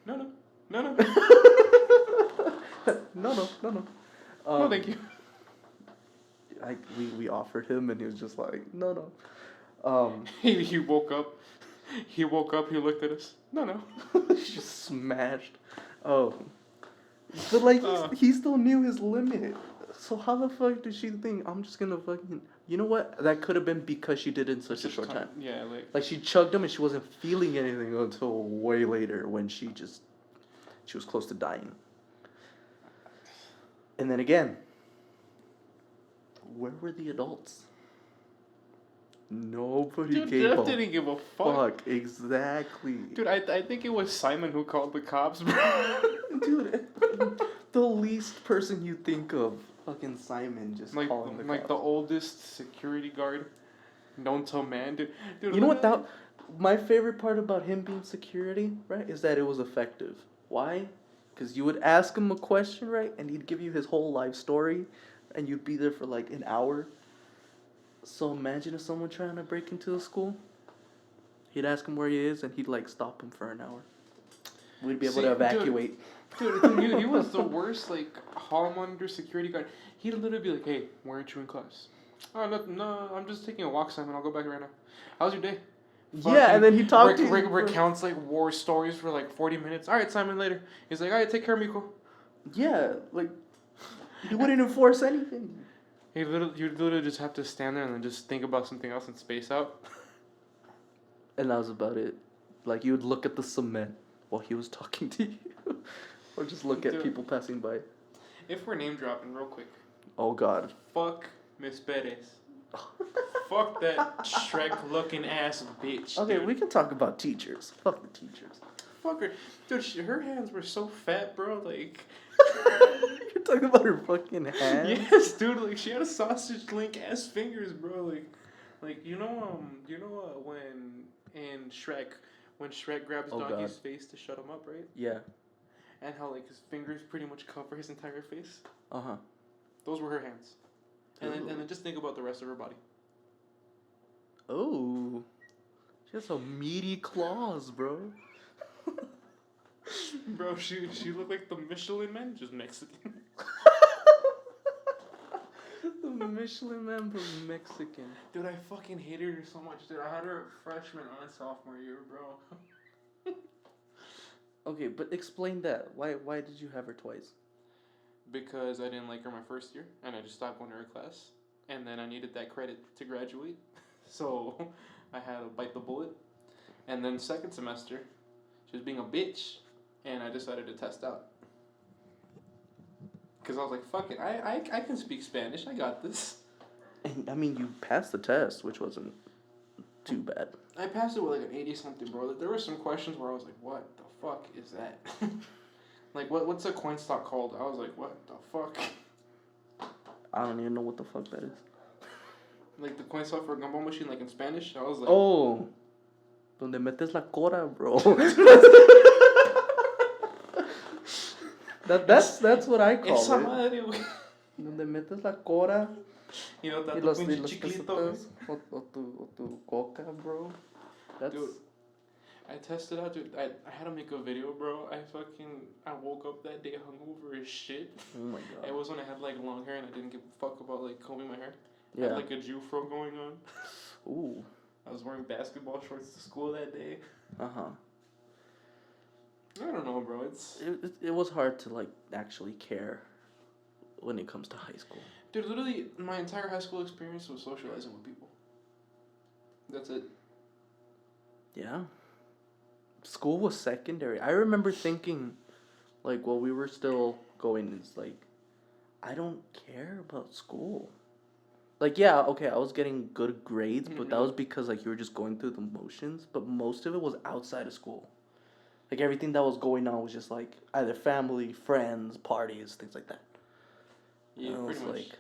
No. No, no. No, thank you. We offered him, and he was just like, no. He woke up. He woke up. He looked at us. No. She just smashed. Oh. But like, he still knew his limit. So how the fuck did she think, I'm just gonna fucking... You know what? That could have been because she did it in such a short time. Yeah, Like, she chugged them and she wasn't feeling anything until way later when she was close to dying. And then again, where were the adults? Nobody gave a didn't give a fuck. Exactly. Dude, I think it was Simon who called the cops, bro. Dude, the least person you think of, fucking Simon, just like calling the like cops. the oldest security guard known to man, dude. You know what my favorite part about him being security, right, is that it was effective. Why? Because you would ask him a question, right, and he'd give you his whole life story, and you'd be there for like an hour. So imagine if someone trying to break into the school, he'd ask him where he is, and he'd like stop him for an hour. We'd be able to evacuate. Dude, he was the worst like hall monitor security guard. He'd literally be like, "Hey, why aren't you in class?" "Oh, no, I'm just taking a walk, Simon. I'll go back right now." "How's your day?" Yeah, and then he talked to you. Recounts like war stories for like 40 minutes. "All right, Simon, later." He's like, "All right, take care, Miko." Yeah, like he wouldn't enforce anything. You'd literally just have to stand there and then just think about something else and space out. And that was about it. Like, you would look at the cement while he was talking to you. Or just look at people passing by. If we're name dropping real quick. Oh, God. Fuck Miss Perez. Fuck that Shrek looking ass bitch. Okay, dude. we can talk about teachers. Fuck the teachers. Fuck her. Dude, her hands were so fat, bro. Like... You're talking about her fucking hands? Yes, dude. Like, she had a sausage link ass fingers, bro. Like you know when in Shrek, when Shrek grabs Donkey's face to shut him up, right? Yeah. And how like his fingers pretty much cover his entire face. Uh-huh. Those were her hands. And then just think about the rest of her body. Oh. She has some meaty claws, bro. Bro, she looked like the Michelin Man, just Mexican. Michelin Man was Mexican. Dude, I fucking hated her so much, dude. I had her freshman and sophomore year, bro. Okay, but explain that. Why did you have her twice? Because I didn't like her my first year, and I just stopped going to her class. And then I needed that credit to graduate. So I had to bite the bullet. And then second semester, she was being a bitch, and I decided to test out. Because I was like, fuck it, I can speak Spanish, I got this. And I mean, you passed the test, which wasn't too bad. I passed it with like an 80 something, bro. There were some questions where I was like, what the fuck is that? Like, what's a coin stock called? I was like, what the fuck? I don't even know what the fuck that is. Like the coin stock for a gumball machine, like in Spanish? I was like... Oh! Donde metes la cora, bro. That's what I call Esa it. madre, güey. Donde metes la cora. Y no Y tanto los pinche chiclito, güey. pesetas, o tu coca, bro. That's... Dude, I tested out, dude. I had to make a video, bro. I woke up that day hungover as shit. Oh my god. It was when I had like long hair and I didn't give a fuck about like combing my hair. I Yeah. had like a Jew fro going on. Ooh. I was wearing basketball shorts to school that day. Uh-huh. I don't know, bro. It was hard to like actually care when it comes to high school. Dude, literally, my entire high school experience was socializing with people. That's it. Yeah. School was secondary. I remember thinking, like, while we were still going, it's like, I don't care about school. Like, yeah, okay, I was getting good grades, but that was because, like, you were just going through the motions. But most of it was outside of school. Like, everything that was going on was just, like, either family, friends, parties, things like that. Yeah, and pretty it was much. like,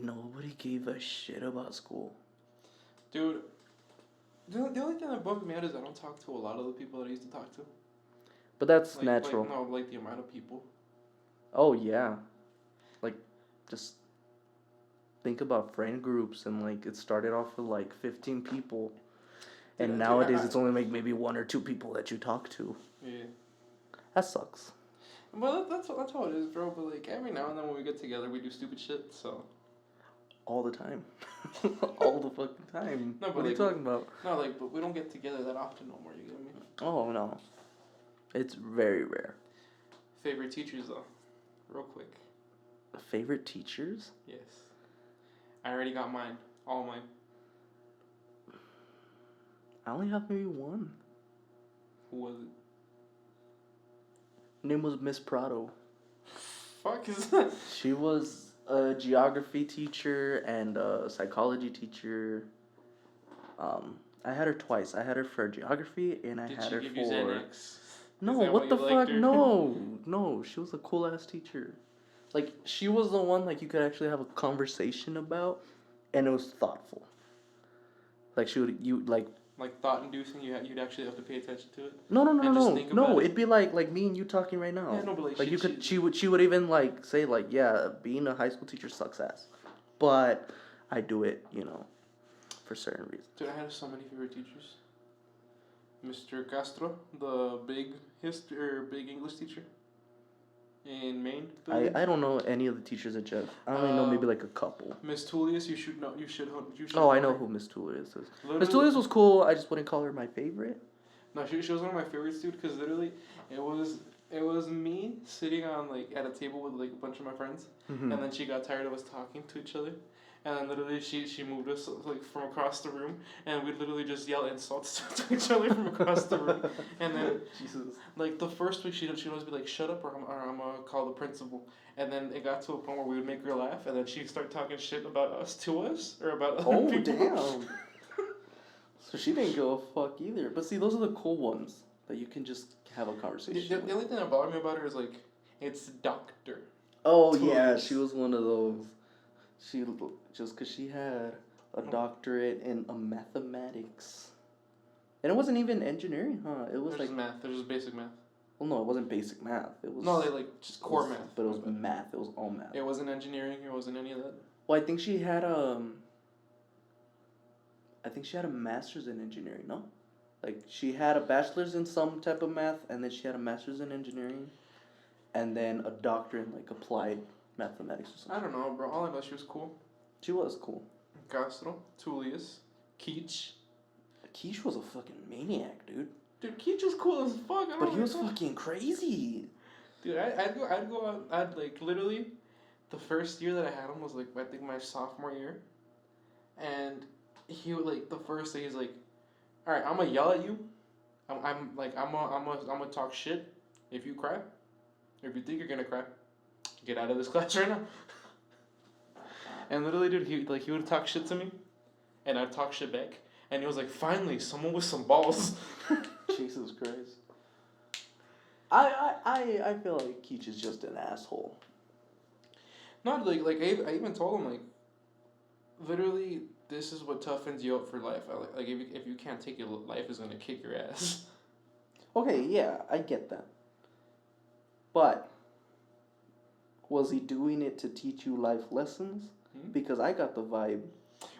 nobody gave a shit about school. Dude, the only thing that bums me out is I don't talk to a lot of the people that I used to talk to. But that's Like, natural. Like the amount of people. Oh, yeah. Like, just think about friend groups, and, like, it started off with, like, 15 people. And Dude, nowadays it's only, like, maybe 1 or 2 people that you talk to. Yeah. That sucks. Well, that's how it is, bro. But, like, every now and then when we get together, we do stupid shit, so... All the time. All the fucking time. No, but what are you like, talking about? No, like, but we don't get together that often no more, you get me? Oh, no. It's very rare. Favorite teachers, though? Real quick. Favorite teachers? Yes. I already got mine. All mine. I only have maybe one. Who was it? Her name was Miss Prado. Fuck is that? She was a geography teacher and a psychology teacher. I had her twice. I had her for geography, and I Did had she her give for... you Xanax? No, Is that what why the you liked fuck? her? No, she was a cool ass teacher. Like, she was the one, like, you could actually have a conversation about, and it was thoughtful. Like, Like thought-inducing, you'd actually have to pay attention to it? No, And just think about it? it'd be like me and you talking right now. Yeah, no, but like she would even, like, say, like, yeah, being a high school teacher sucks ass. But I do it, for certain reasons. Dude, I had so many favorite teachers. Mr. Castro, the big big English teacher in Maine. I don't know any of the teachers at Jeff. I only know maybe like a couple. Miss Tullius, you should know. You should. Oh, I know who Miss Tullius is. Literally, Miss Tullius was cool. I just wouldn't call her my favorite. No, she was one of my favorites, dude. Because literally, it was me sitting on like at a table with like a bunch of my friends, Mm-hmm. and then she got tired of us talking to each other, and then literally she moved us like from across the room, and we'd literally just yell insults to each other from across the room, and then Jesus. like the first week she'd always be like, shut up or I'm gonna call the principal, and then it got to a point where we would make her laugh, and then she'd start talking shit about us to us or about other Oh, people. damn. So she didn't give a fuck either. But see, those are the cool ones that you can just have a conversation. The only thing that bothered me about her is like, it's doctor. Oh, Tullius. yeah, she was one of those. She just because she had a doctorate in mathematics. And it wasn't even engineering, huh? It was There's like... math. There's just basic math. Well, no, it wasn't basic math. It was... No, they like just core math. But it was math. It was all math. It wasn't engineering. It wasn't any of that. Well, I think she had a master's in engineering, no? Like, she had a bachelor's in some type of math, and then she had a master's in engineering, and then a doctorate in, like, applied mathematics or something. I don't know, bro. All I know, she was cool. She was cool. Castro, Tullius, Keach. Keish was a fucking maniac, dude. Dude, Keach was cool as fuck. But he was fucking crazy. Dude, I'd go out. I'd like literally, the first year that I had him was like I think my sophomore year, and he would like the first day he's like, all right, I'm gonna yell at you. I'm gonna talk shit if you cry. If you think you're gonna cry, get out of this class right now. And literally, dude, he would talk shit to me, and I'd talk shit back, and he was like, finally, someone with some balls. Jesus Christ. I feel like Keach is just an asshole. Not like I even told him like, literally, this is what toughens you up for life. Like if you can't take it, life is gonna kick your ass. Okay, yeah, I get that. But was he doing it to teach you life lessons? Hmm? Because I got the vibe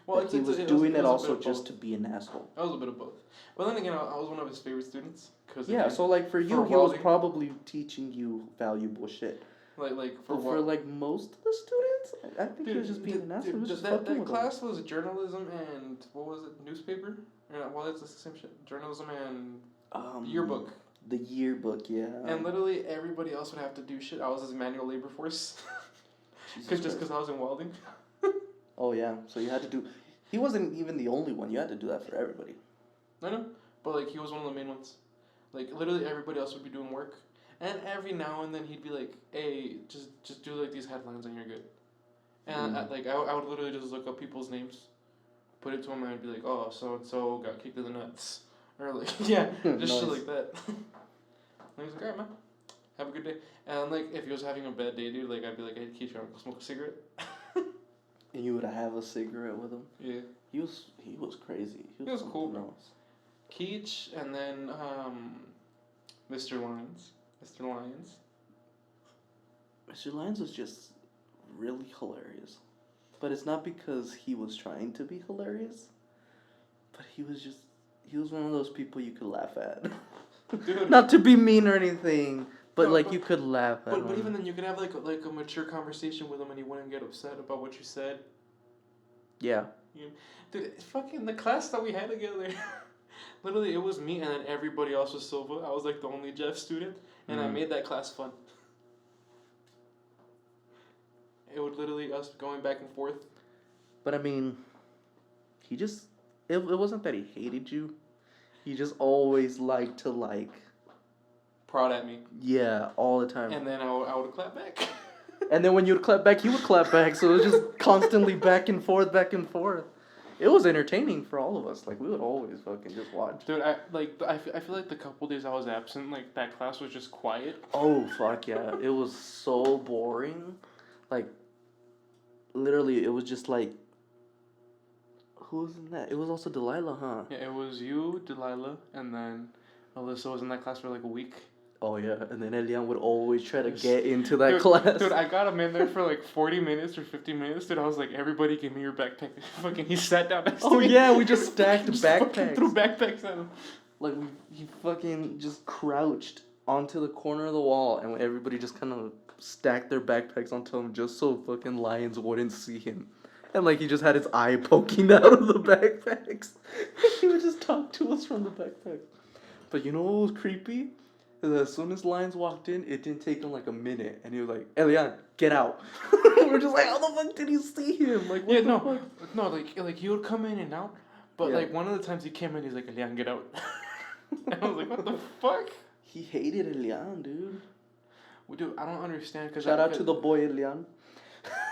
Well, that he was doing it also just to be an asshole. I was a bit of both. But then again, I was one of his favorite students. Cause Yeah, again, so like for you, for he was welding- probably teaching you valuable shit. like But for like most of the students, I think he was just being an asshole. He was just fucking that with class was journalism and what was it? Newspaper? Well, it's the same shit. Journalism and them. yearbook. The yearbook, yeah. And literally everybody else would have to do shit. I was his manual labor force. Jesus Because Christ. I was in welding. Oh yeah, so you had to do. He wasn't even the only one. You had to do that for everybody. I know, but like he was one of the main ones. Like literally everybody else would be doing work, and every now and then he'd be like, "Hey, just do like these headlines and you're good." And I would literally just look up people's names, put it to him, and I'd be like, "Oh, so and so got kicked in the nuts," or like just Nice. shit like that. And he's like, "Alright, man, have a good day." And like if he was having a bad day, dude, like I'd be like, "Hey, Keith, you wanna go smoke a cigarette?" And you would have a cigarette with him. Yeah. He was crazy. He was cool, something bro. else. Keach, and then Mr. Lyons. Mr. Lyons. Mr. Lyons was just really hilarious. But it's not because he was trying to be hilarious. But he was one of those people you could laugh at. Dude. Not to be mean or anything, but No, like but- you could laugh at him. But even then, you could have like a mature conversation with him, and he wouldn't get upset about what you said. Yeah. Dude, it's fucking the class that we had together. Literally, it was me, and then everybody else was Silva. I was like the only Jeff student, and I made that class fun. It would literally us going back and forth. But I mean, it wasn't that he hated you. He just always liked to like, Proud at me. yeah, all the time. And then I would clap back. And then when you would clap back, he would clap back. So it was just constantly back and forth, back and forth. It was entertaining for all of us. Like, we would always fucking just watch. Dude, I feel like the couple days I was absent, like, that class was just quiet. Oh, fuck yeah. It was so boring. Like, literally, it was just like, who was in that? It was also Delilah, huh? Yeah, it was you, Delilah, and then Alyssa was in that class for like a week. Oh, yeah. And then Elian would always try to Yes. get into that Dude, class. Dude, I got him in there for like 40 minutes or 50 minutes. Dude, I was like, everybody give me your backpack. Fucking, he sat down next to Oh, me. yeah, we just stacked Just fucking backpacks. threw backpacks at him. Like, he fucking just crouched onto the corner of the wall, and everybody just kind of stacked their backpacks onto him just so fucking lions wouldn't see him. And, like, he just had his eye poking out of the backpacks. He would just talk to us from the backpacks. But you know what was creepy? As soon as Lions walked in, it didn't take him like a minute, and he was like, "Elian, get out." We're just like, how the fuck did you see him? Like, what Yeah, the no, fuck? no, like he would come in and out, but Yeah. like one of the times he came in, he's like, "Elian, get out." And I was like, "What the fuck?" He hated Elian, dude. Well, dude, I don't understand. Cause Shout out to the boy Elian.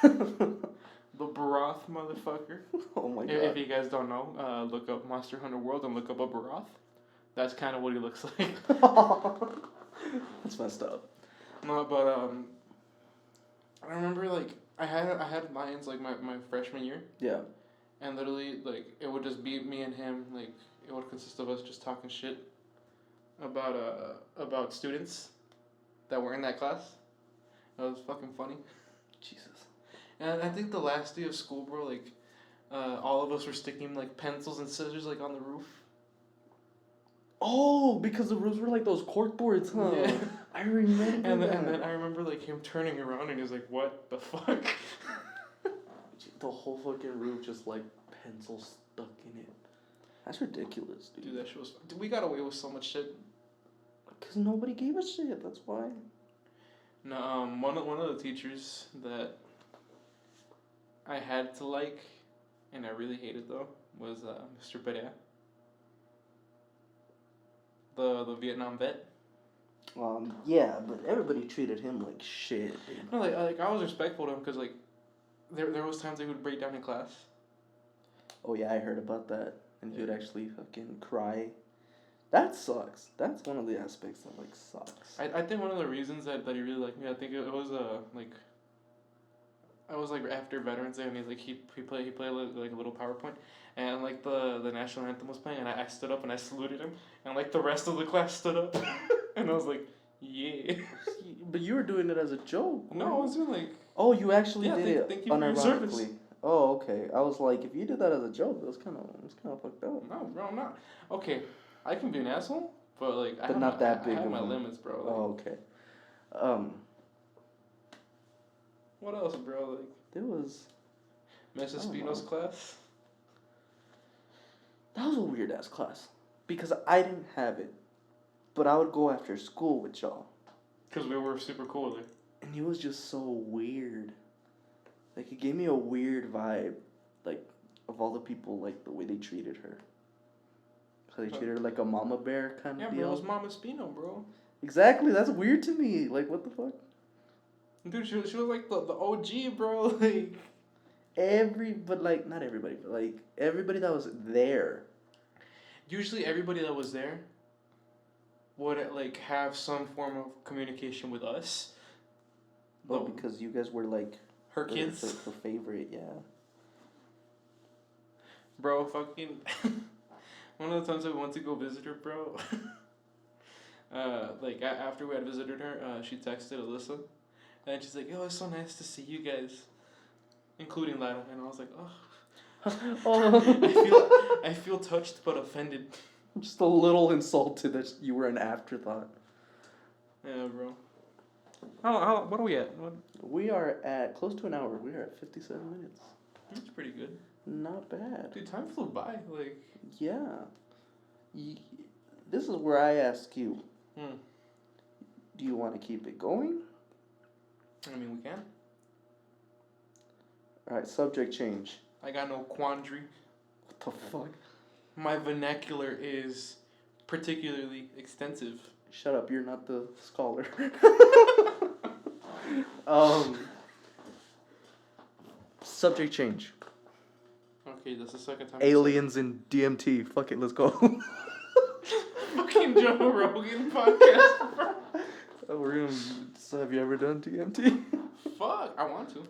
the broth motherfucker. Oh my god. If you guys don't know, look up Monster Hunter World and look up a broth. That's kind of what he looks like. That's messed up. No, but I remember like I had Lions like my freshman year, Yeah. and literally like it would just be me and him. Like it would consist of us just talking shit about students that were in that class. That was fucking funny. Jesus. And I think the last day of school, bro, like all of us were sticking like pencils and scissors like on the roof. Oh, because the roofs were like those cork boards, huh? Yeah. I remember And that. then I remember like him turning around and he was like, "What the fuck?" Jesus the whole fucking room just like pencil stuck in it. That's ridiculous, dude. Dude, that shit was. Dude, we got away with so much shit. Cause nobody gave a shit. That's why. No, one of the teachers that I had to like, and I really hated though, was Mr. Perea, the Vietnam vet. Yeah, but everybody treated him like shit, dude. No, like I was respectful to him because like there was times he would break down in class. Oh yeah, I heard about that, and he would Yeah. actually fucking cry. That sucks. That's one of the aspects that like sucks. I think one of the reasons that he really liked me, I think it was like I was like after Veterans Day, and he played like a little PowerPoint, and like the national anthem was playing, and I stood up and I saluted him, and like the rest of the class stood up, and I was like, yeah. But you were doing it as a joke. No, I was doing like. Oh, you actually Yeah, did it thank you for your service. unironically. Oh, okay. I was like, if you did that as a joke, it was kind of fucked up. No, bro, I'm not. Okay, I can be an asshole, but like I But have not that big I have of my a- limits, bro. Like, Oh, okay. what else, bro? Like There was Mrs. I don't Spino's know. class. that was a weird ass class because I didn't have it, but I would go after school with y'all, Cause we were super cool there. and he was just so weird. Like it gave me a weird vibe, like of all the people, like the way they treated her. So they treated her like a mama bear kind Yeah, of bro, it deal. was Mama Spino, bro. Exactly, that's weird to me. Like what the fuck? Dude, she was like the OG, bro. Like But like not everybody, but like everybody that was there. usually everybody that was there would like have some form of communication with us. Oh, because you guys were like Her kids. her favorite, yeah. Bro, fucking. One of the times I went to go visit her, bro. Like after we had visited her, she texted Alyssa, and she's like, "Yo, it's so nice to see you guys, including Lana." And I was like, "Oh, Oh, I feel touched but offended." I'm just a little insulted that you were an afterthought. Yeah, bro. How what are we at? What? We are at close to an hour. We are at 57 minutes. That's pretty good. Not bad. Dude, time flew by. Like. Yeah. This is where I ask you. Do you want to keep it going? I mean, we can. All right. Subject change. I got no quandary. What the fuck? My vernacular is particularly extensive. Shut up. You're not the scholar. Subject change. Okay, that's the second time. Aliens in DMT. Fuck it. Let's go. Fucking Joe Rogan podcast, bro. We're gonna. So have you ever done DMT? Fuck, I want to.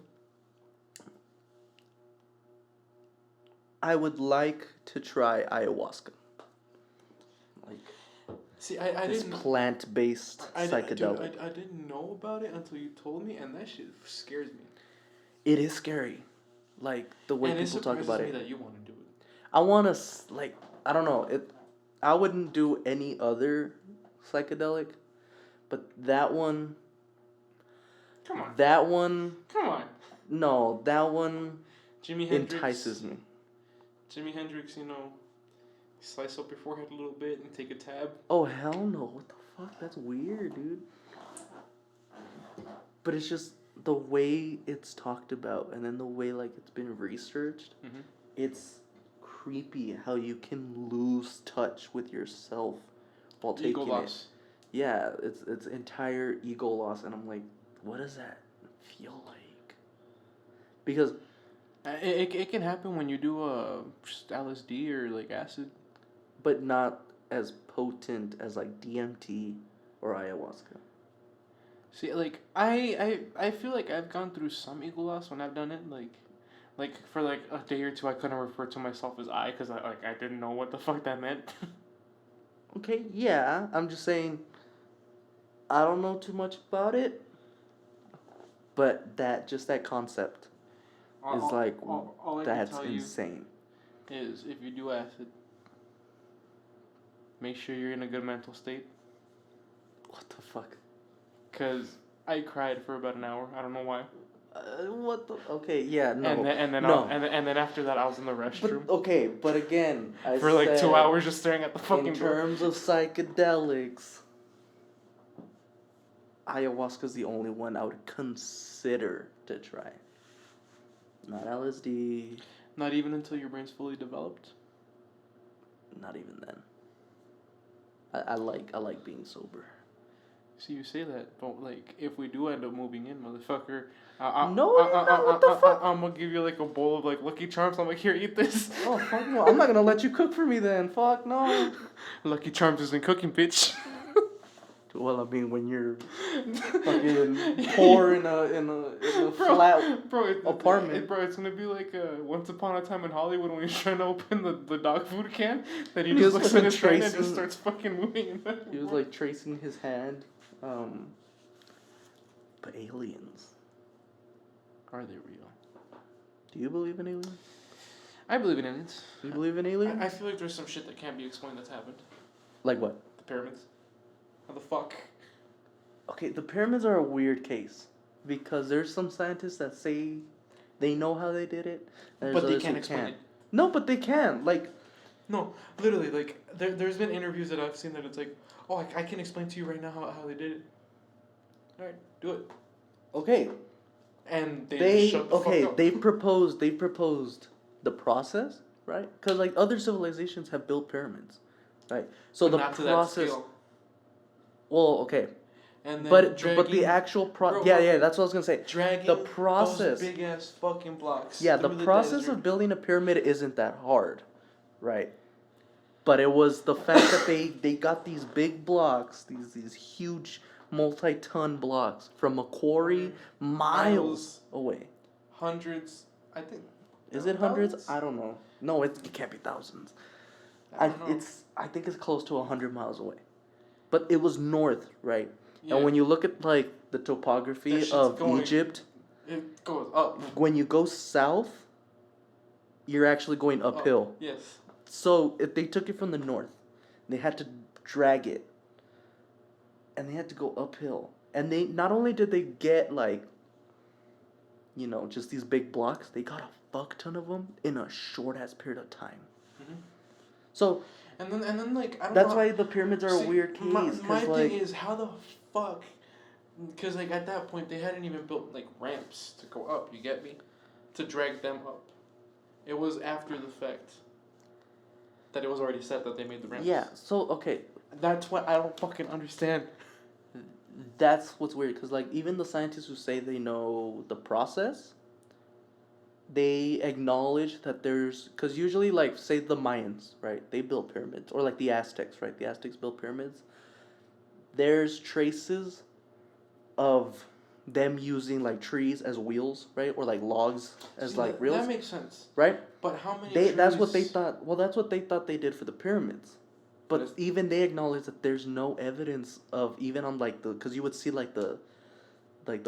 I would like to try ayahuasca. Like See, I this didn't. plant-based psychedelic. Dude, I didn't know about it until you told me, and that shit scares me. It is scary, like the way And people talk about me it. that you want to do it. I want to like I don't know it. I wouldn't do any other psychedelic, but that one. Come on. That one. Come on. No, that one Jimi Hendrix entices me. Jimi Hendrix, slice up your forehead a little bit and take a tab. Oh hell no! What the fuck? That's weird, dude. But it's just the way it's talked about, and then the way like it's been researched. Mm-hmm. It's creepy how you can lose touch with yourself while taking Ego loss. it. Yeah, it's entire ego loss, and I'm like, what does that feel like? Because It can happen when you do just LSD or like acid. but not as potent as like DMT or ayahuasca. See, like I feel like I've gone through some ego loss when I've done it. Like for like a day or two, I couldn't refer to myself as I because I didn't know what the fuck that meant. Okay, yeah, I'm just saying. I don't know too much about it, but that concept is like all I that's can tell insane. you is if you do acid, make sure you're in a good mental state. What the fuck? Cause I cried for about an hour. I don't know why. What the? Okay, yeah, no, and then after that, I was in the restroom But okay, but again, I for like said 2 hours just staring at the in fucking door. terms of psychedelics, ayahuasca's the only one I would consider to try. Not LSD. Not even until your brain's fully developed. Not even then. I like being sober. So you say that, but like if we do end up moving in, motherfucker, No, you're not. What the fuck? I'm gonna give you like a bowl of like Lucky Charms. I'm like, here, eat this. Oh fuck no! I'm not gonna let you cook for me then. Fuck no. Lucky Charms isn't cooking, bitch. Well, I mean, when you're fucking poor in a flat apartment. Bro, it's gonna be like Once Upon a Time in Hollywood when he's trying to open the dog food can, that he He just was looks at fucking his hand and tracing- just starts fucking moving. In that He was like tracing his hand. But aliens. Are they real? Do you believe in aliens? I believe in aliens. Do you believe in aliens? I feel like there's some shit that can't be explained that's happened. Like what? The pyramids. How the fuck? Okay, the pyramids are a weird case because there's some scientists that say they know how they did it, and there's But they others can't who explain it. No, but they can. Like, No, literally, like, there's been interviews that I've seen that it's like, oh, I can explain to you right now how they did it. Alright, do it. okay, And they they shut the fuck up. they proposed the process, right? Because like other civilizations have built pyramids, right? So But the not to process. that scale. Well, okay, And then but dragging, the actual Bro, yeah, that's what I was gonna say. dragging the process- those big ass fucking blocks. Yeah, the through process desert. of building a pyramid isn't that hard, right? But it was the fact that they got these big blocks, these huge multi-ton blocks from a quarry miles away. Hundreds, I think. Is it hundreds? Thousands? I don't know. No, it can't be thousands. I don't know. I think it's close to 100 miles away. But it was north, right? Yeah. And when you look at like the topography That shit's of going- Egypt, It goes up. when you go south, you're actually going uphill. Yes. So if they took it from the north, they had to drag it, and they had to go uphill. And they not only did they get like, just these big blocks, they got a fuck ton of them in a short ass period of time. Mhm. So And then like I don't that's know. why the pyramids are a weird case. My 'cause, thing is how the fuck, because like at that point they hadn't even built like ramps to go up. You get me? To drag them up. It was after the fact that it was already set that they made the ramps. yeah. So okay, That's what I don't fucking understand. that's what's weird because like even the scientists who say they know the process, they acknowledge that because usually like say the Mayans, right, they built pyramids, or like the Aztecs, right, the Aztecs built pyramids. There's traces of them using like trees as wheels, right, or like logs as See, like reels, That makes sense. right. But how many? That's what they trees- thought. Well, that's what they thought they did for the pyramids. But Yes. even they acknowledge that there's no evidence of even on like because you would see like the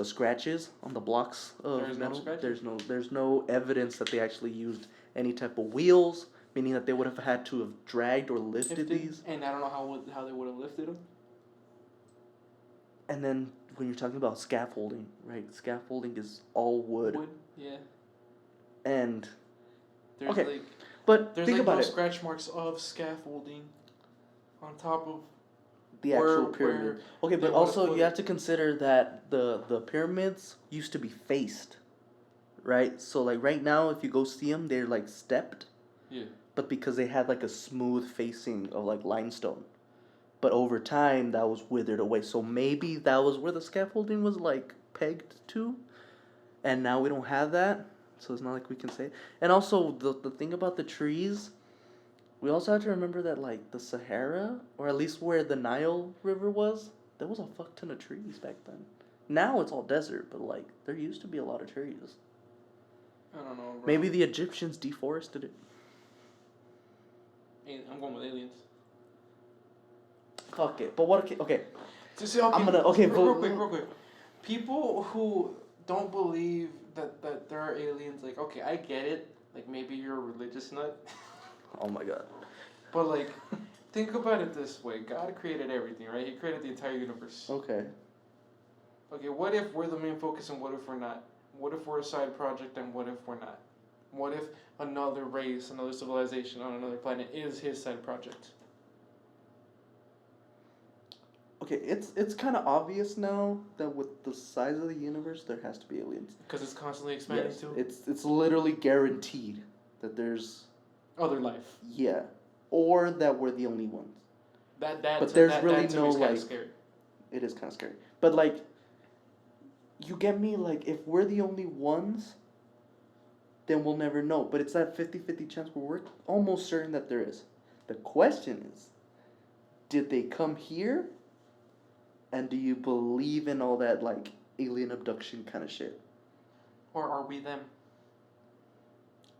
scratches on the blocks of There's no metal. scratches? There's no evidence that they actually used any type of wheels, meaning that they would have had to have dragged or lifted these. And I don't know how they would have lifted them. And then when you're talking about scaffolding, right? Scaffolding is all wood. Yeah. And There's Okay, like but there's think like about no it. scratch marks of scaffolding on top of. The where- actual pyramid. where Okay, they but would've also put you it. have to consider that the pyramids used to be faced, right? So like right now, if you go see them, they're like stepped, Yeah. but because they had like a smooth facing of like limestone, but over time that was withered away. So maybe that was where the scaffolding was like pegged to, and now we don't have that, so it's not like we can say. And also the thing about the trees. We also have to remember that, like, the Sahara, or at least where the Nile River was, there was a fuck ton of trees back then. Now it's all desert, but, like, there used to be a lot of trees. I don't know. Bro. Maybe the Egyptians deforested it. I'm going with aliens. Fuck it. But what, okay. Okay, real real quick. People who don't believe that there are aliens, like, okay, I get it. Like, maybe you're a religious nut. Oh my god. But, like, think about it this way. God created everything, right? He created the entire universe. Okay. Okay, what if we're the main focus and what if we're not? What if we're a side project and what if we're not? What if another race, another civilization on another planet is his side project? Okay, it's kind of obvious now that with the size of the universe, there has to be aliens. Because it's constantly expanding Yes, too. it's literally guaranteed that there's Other life. yeah, or that we're the only ones. But There's really that to me no is kind like. of scary. It is kind of scary, but like, you get me? Like, if we're the only ones, then we'll never know. But it's that 50-50 chance where we're almost certain that there is. The question is, did they come here? And do you believe in all that like alien abduction kind of shit? Or are we them?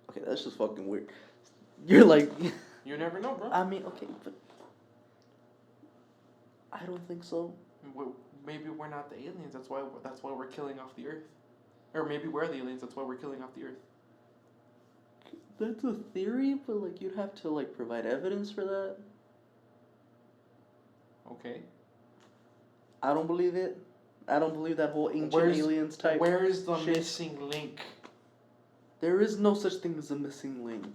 Okay, that's just fucking weird. You're like, You never know, bro. I mean, okay, but I don't think so. Maybe we're not the aliens. That's why we're killing off the Earth. Or maybe we're the aliens. That's why we're killing off the Earth. That's a theory, but like you'd have to like provide evidence for that. Okay. I don't believe it. I don't believe that whole ancient aliens type. Where is the shit. missing link? There is no such thing as a missing link.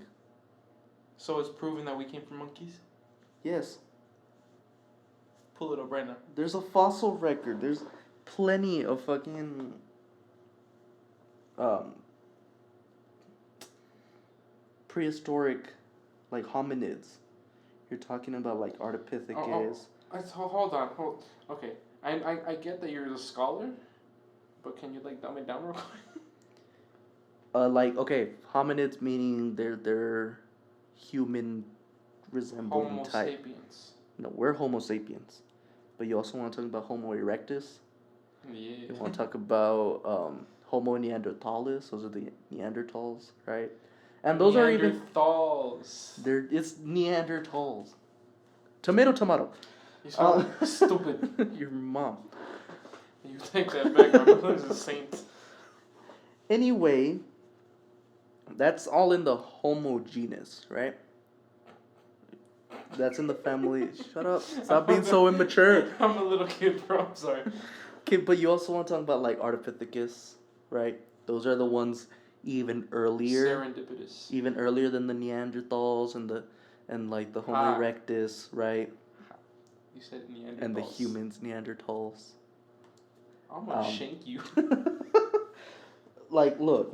So it's proven that we came from monkeys? Yes. Pull it up right now. There's a fossil record. There's plenty of fucking prehistoric like hominids. You're talking about like Ardipithecus. Hold on. Okay. I get that you're a scholar, but can you like dumb it down real quick? Like okay, hominids meaning they're human resembling Homo type. sapiens. No, we're Homo sapiens. But you also want to talk about Homo erectus? Yeah. You want to talk about Homo neanderthalis? Those are the Neanderthals, right? And those are even Neanderthals. it's Neanderthals. Tomato. You sound stupid. Your mom. You take that back. My mother's a saint. Anyway, that's all in the Homo genus, right? That's in the family. Shut up. Stop being so immature. I'm a little kid, bro. I'm sorry. Okay, but you also want to talk about like Ardipithecus, right? Those are the ones even earlier. Serendipitous. Even earlier than the Neanderthals and like the Homo erectus, right? You said Neanderthals. And the humans, Neanderthals. I'm gonna shank you. Like, look.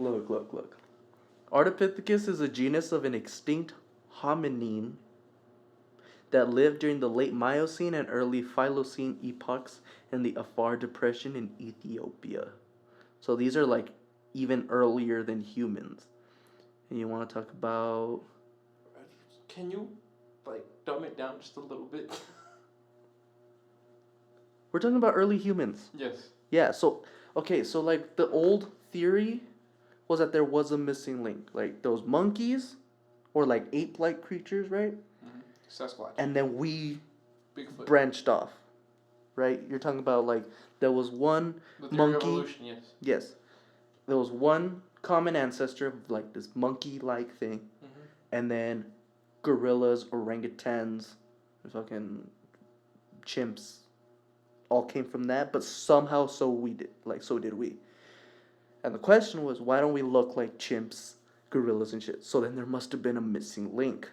Ardipithecus is a genus of an extinct hominin that lived during the late Miocene and early Phyllocene epochs in the Afar Depression in Ethiopia. So these are like even earlier than humans. And you want to talk about... Can you like dumb it down just a little bit? We're talking about early humans. Yes. Yeah, so, okay, so like the old theory was that there was a missing link. Like those monkeys or like ape-like creatures, right? Sasquatch. And then we Bigfoot. branched off, right? You're talking about like there was one The theory of monkey. evolution, yes. Yes, there was one common ancestor of like this monkey-like thing, and then gorillas, orangutans, fucking chimps, all came from that. But somehow, so did we. And the question was, why don't we look like chimps, gorillas, and shit? So then there must have been a missing link.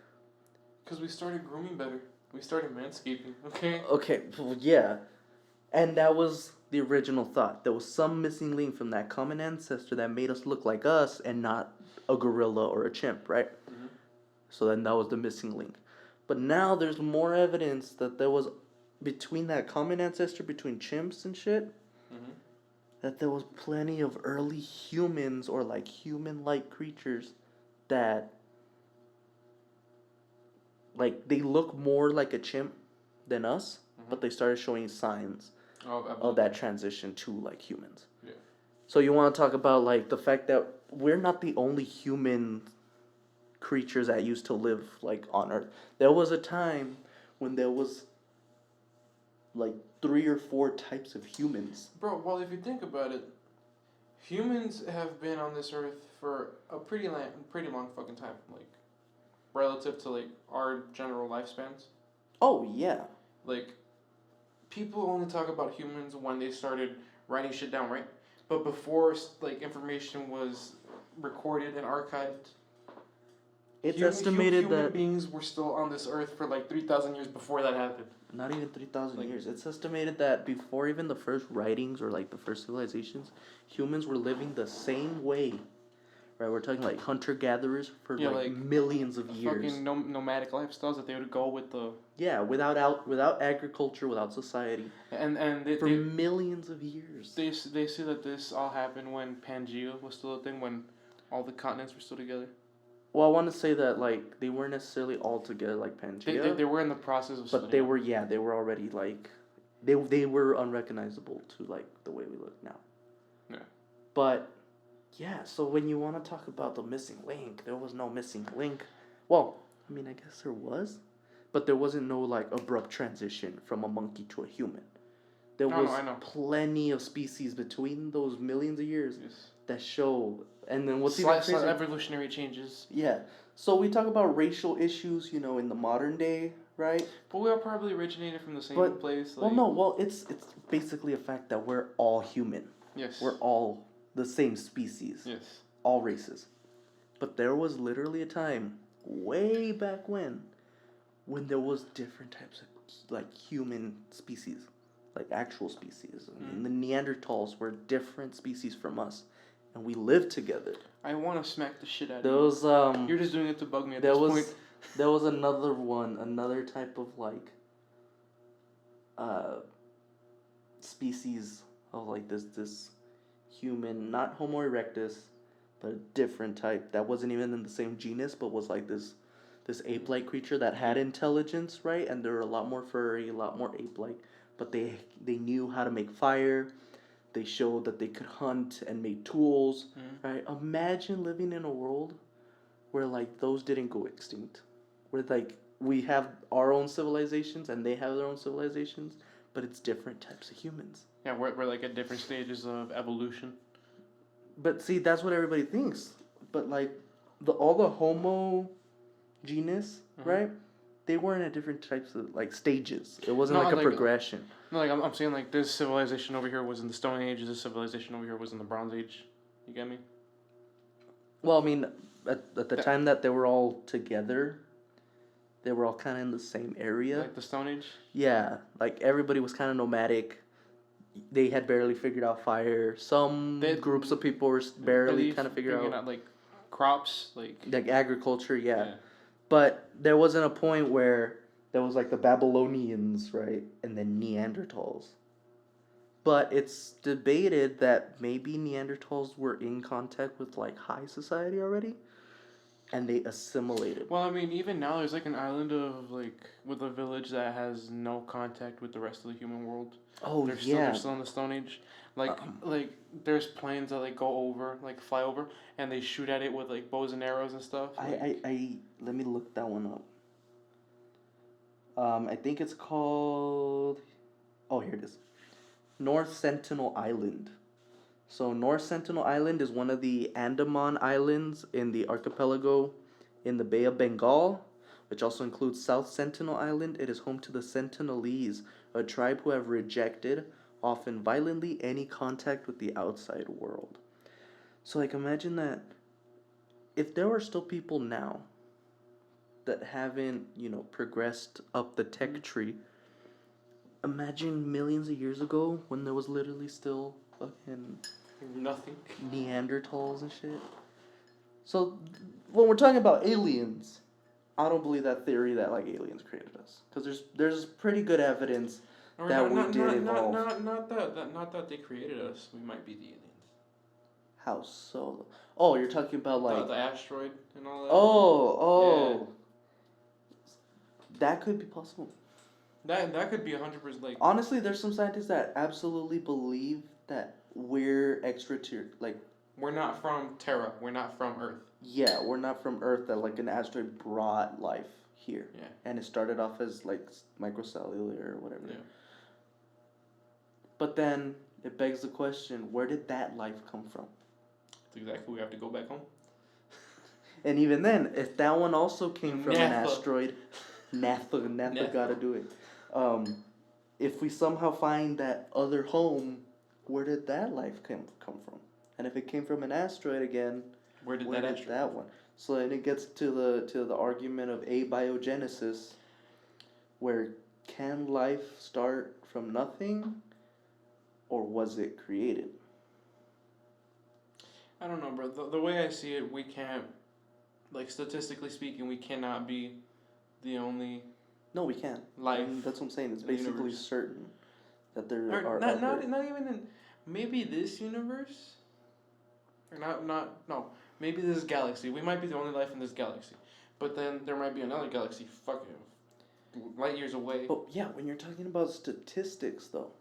Because we started grooming better. We started manscaping, okay? Okay, well, yeah. And that was the original thought. There was some missing link from that common ancestor that made us look like us and not a gorilla or a chimp, right? Mm-hmm. So then that was the missing link. But now there's more evidence that there was, between that common ancestor, between chimps and shit, that there was plenty of early humans or like human-like creatures that... Like, they look more like a chimp than us, but they started showing signs of that transition to, like, humans. Yeah. So you want to talk about, like, the fact that we're not the only human creatures that used to live, like, on Earth. There was a time when there was, like, 3 or 4 types of humans. Bro, well, if you think about it, humans have been on this Earth for a pretty long fucking time, like, relative to like our general lifespans. Oh yeah. Like, people only talk about humans when they started writing shit down, right? But before like information was recorded and archived, It's estimated human that beings were still on this earth for like 3,000 years before that happened. not even 3,000 Like- years. It's estimated that before even the first writings or like the first civilizations, humans were living the same way. Right, we're talking like hunter gatherers for Yeah, like like, millions of years. Fucking nomadic lifestyles that they would go with the Yeah, without agriculture, without society, and for millions of years. they say that this all happened when Pangea was still a thing, when all the continents were still together. Well, I want to say that like they weren't necessarily all together like Pangea, They were in the process of. but they were already like they were unrecognizable to like the way we look now. Yeah. But yeah, so when you want to talk about the missing link, there was no missing link. Well, I mean, I guess there was, but there wasn't no like abrupt transition from a monkey to a human. There was I know. plenty of species between those millions of years Yes. that show. And then what's Slight even crazy? evolutionary changes. Yeah. So we talk about racial issues, you know, in the modern day, right? But we all probably originated from the same But- place. Well, no. Well, it's basically a fact that we're all human. Yes. We're all the same species. Yes. All races. But there was literally a time way back when there was different types of like human species, like actual species. And the Neanderthals were different species from us, and we lived together. I want to smack the shit out of There you. was You're just doing it to bug me at there this was point. there was another type of like species of like this human, not Homo erectus, but a different type that wasn't even in the same genus, but was like this ape-like creature that had intelligence, right? And they were a lot more furry, a lot more ape-like, but they knew how to make fire. They showed that they could hunt and make tools, right? Imagine living in a world where like those didn't go extinct, where like we have our own civilizations and they have their own civilizations, but it's different types of humans. Yeah, we're like at different stages of evolution. But see, that's what everybody thinks. But like all the Homo genus, right? They weren't at different types of like stages. It wasn't No, like a like- progression. No, like I'm saying, like this civilization over here was in the Stone Age. This civilization over here was in the Bronze Age. You get me? Well, I mean, at the time that they were all together, they were all kind of in the same area. Like the Stone Age. Yeah, like everybody was kind of nomadic. They had barely figured out fire. Some groups of people were barely kind of figuring out like crops, like agriculture. Yeah. But there wasn't a point where there was like the Babylonians, right, and then Neanderthals. But it's debated that maybe Neanderthals were in contact with like high society already, and they assimilated. Well, I mean, even now there's like an island of like with a village that has no contact with the rest of the human world. Oh They're still in the Stone Age. Like there's planes that like go over, like fly over, and they shoot at it with like bows and arrows and stuff. Like, I let me look that one up. I think it's called. Oh, here it is. North Sentinel Island. So North Sentinel Island is one of the Andaman Islands in the archipelago in the Bay of Bengal, which also includes South Sentinel Island. It is home to the Sentinelese, a tribe who have rejected, often violently, any contact with the outside world. So like imagine that if there were still people now that haven't, progressed up the tech tree, imagine millions of years ago when there was literally still fucking nothing. Neanderthals and shit. So when we're talking about aliens, I don't believe that theory that like aliens created us, because there's pretty good evidence that we did evolve. Not that they created us. We might be the aliens. How so? Oh, you're talking about like the asteroid and all that. Oh. That could be possible. That could be 100% like. Honestly, there's some scientists that absolutely believe that we're extraterrestrial. Like, we're not from Terra. We're not from Earth. Yeah, we're not from Earth. That like an asteroid brought life here. Yeah. And it started off as like microcellular or whatever. Yeah. But then it begs the question: where did that life come from? That's exactly. We have to go back home. And even then, if that one also came from an Naphtha. asteroid, Naphtha gotta do it. If we somehow find that other home where did that life come from? And if it came from an asteroid again, Where did where that did asteroid? that one? So then it gets to the argument of abiogenesis, where can life start from nothing, or was it created? I don't know, bro. The way I see it, we can't, like, statistically speaking, we cannot be the only No, we can't. life. And that's what I'm saying. It's in the basically universe. certain that there Or are not, other. not even in maybe this universe. Or no. Maybe this galaxy. We might be the only life in this galaxy. But then there might be another galaxy fucking light years away. But yeah, when you're talking about statistics, though,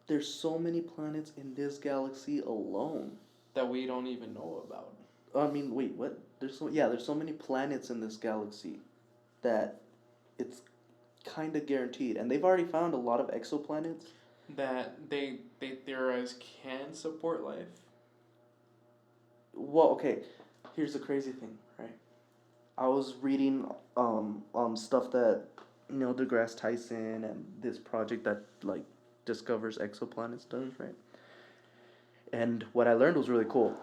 there's so many planets in this galaxy alone. That we don't even know about. I mean, wait, what? There's so many planets in this galaxy that it's kind of guaranteed, and they've already found a lot of exoplanets. That they theorize can support life. Well, okay, here's the crazy thing, right? I was reading stuff that Neil deGrasse Tyson and this project that like discovers exoplanets does, right? And what I learned was really cool.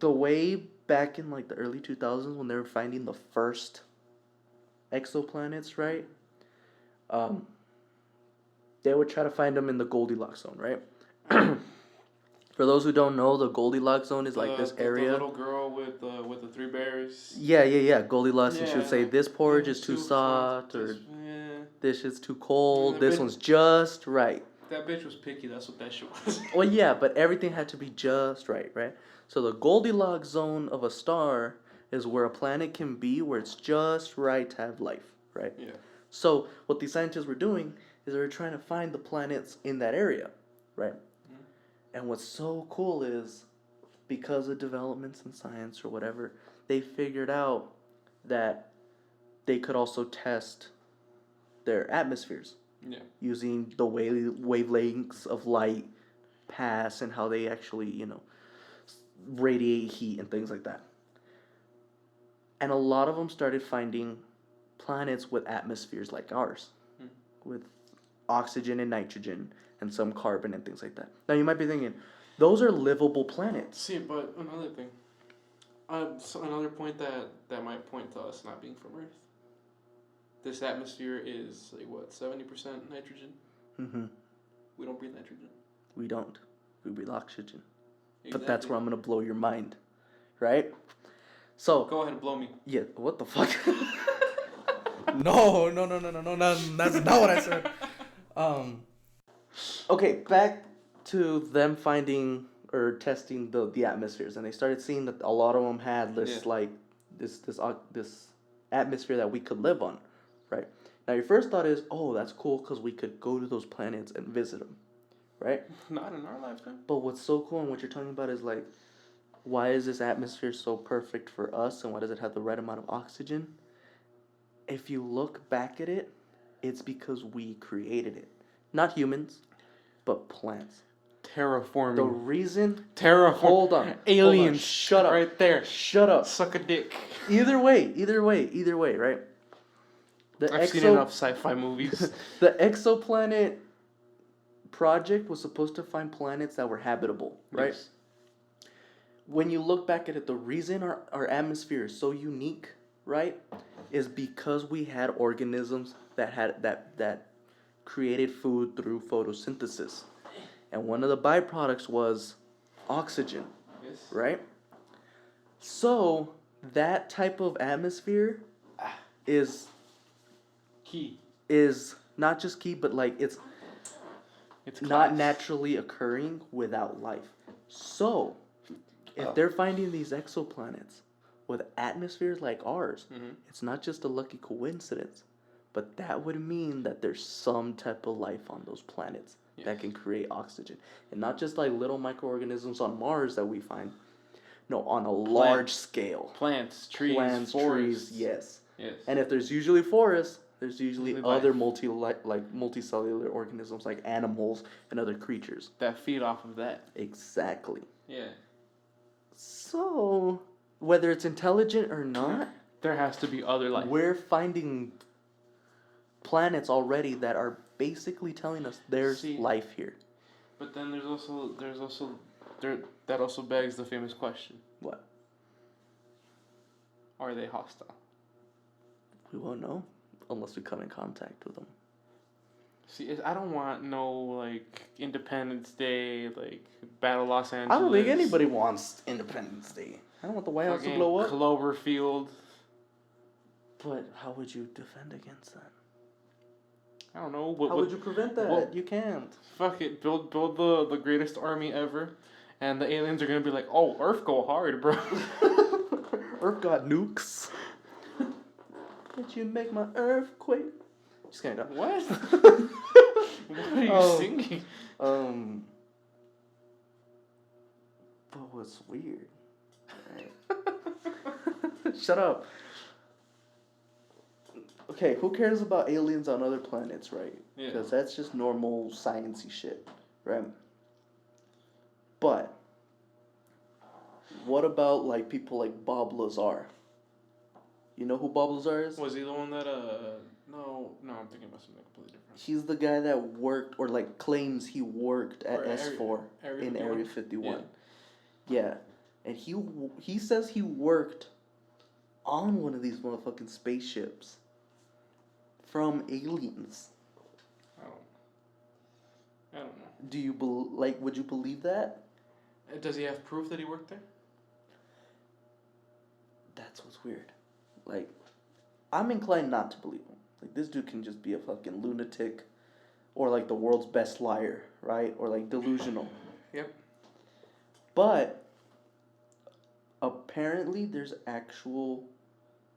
The way back in like the early 2000s when they were finding the first exoplanets, right? They would try to find them in the Goldilocks zone, right? For those who don't know, the Goldilocks zone is like this area. The little girl with the three bears. Yeah. Goldilocks, Yeah, and she would say, like, this porridge is too soft, or yeah. this is too cold, Yeah, this bitch- one's just right. That bitch was picky. That's what that shit was. Well, yeah, but everything had to be just right, right? So the Goldilocks zone of a star is where a planet can be where it's just right to have life, right? Yeah. So what these scientists were doing is they were trying to find the planets in that area, right? Mhm. And what's so cool is because of developments in science or whatever, they figured out that they could also test their atmospheres. Yeah. Using the wavelengths of light pass and how they actually, radiate heat and things like that. And a lot of them started finding planets with atmospheres like ours, with oxygen and nitrogen and some carbon and things like that. Now you might be thinking, those are livable planets. See, but another thing. So another point that might point to us not being from Earth. This atmosphere is like what, 70% nitrogen? Mm-hmm. We don't breathe nitrogen. We don't. We breathe oxygen. Exactly. But that's where I'm gonna blow your mind, right? So go ahead and blow me. Yeah. What the fuck? No. That's not what I said. Okay, back to them finding or testing the atmospheres, and they started seeing that a lot of them had this this atmosphere that we could live on, right? Now your first thought is, oh, that's cool because we could go to those planets and visit them, right? Not in our lifetime. But what's so cool and what you're talking about is like, why is this atmosphere so perfect for us, and why does it have the right amount of oxygen? If you look back at it, it's because we created it. Not humans, but plants. Terraforming. The reason... Terraform. Hold on. Aliens. Shut up. Right there. Shut up. Suck a dick. Either way, right? I've seen enough sci-fi movies. The exoplanet project was supposed to find planets that were habitable, right? Yes. When you look back at it, the reason our atmosphere is so unique, right, is because we had organisms that created food through photosynthesis. And one of the byproducts was oxygen, Yes. right? So that type of atmosphere is Key. is not just key, but like it's not class. naturally occurring without life. So if they're finding these exoplanets with atmospheres like ours, it's not just a lucky coincidence, but that would mean that there's some type of life on those planets that can create oxygen. And not just like little microorganisms on Mars that we find. No, on a large scale. Plants, trees, forests. trees, yes. Yes. And if there's usually forests, there's usually Life. other multicellular organisms like animals and other creatures. That feed off of that. Exactly. Yeah. So, whether it's intelligent or not, there has to be other life. we're finding planets already that are basically telling us there's See, life here. but then that also begs the famous question: What? Are they hostile? We won't know unless we come in contact with them. See, I don't want no like Independence Day, like Battle Los Angeles. I don't think anybody wants Independence Day. I don't want the White House to blow up. Cloverfield. But how would you defend against that? I don't know. How would you prevent that? Well, you can't. Fuck it. Build the greatest army ever, and the aliens are gonna be like, oh, Earth go hard, bro. Earth got nukes. Did you make my earthquake? Just kidding. What? What are you singing? But what's weird? Right. Shut up. Okay, who cares about aliens on other planets, right? Yeah. Because that's just normal sciencey shit, right? But what about like people like Bob Lazar? You know who Bob Lazar is? Was he the one that No, I'm thinking about something completely different. He's the guy that worked or like claims he worked at S4 in Area 51. Yeah. And he says he worked on one of these motherfucking spaceships from aliens. I don't know. Do you would you believe that? Does he have proof that he worked there? That's what's weird. Like, I'm inclined not to believe him. Like, this dude can just be a fucking lunatic or like the world's best liar, right? Or like delusional. Yep. But apparently there's actual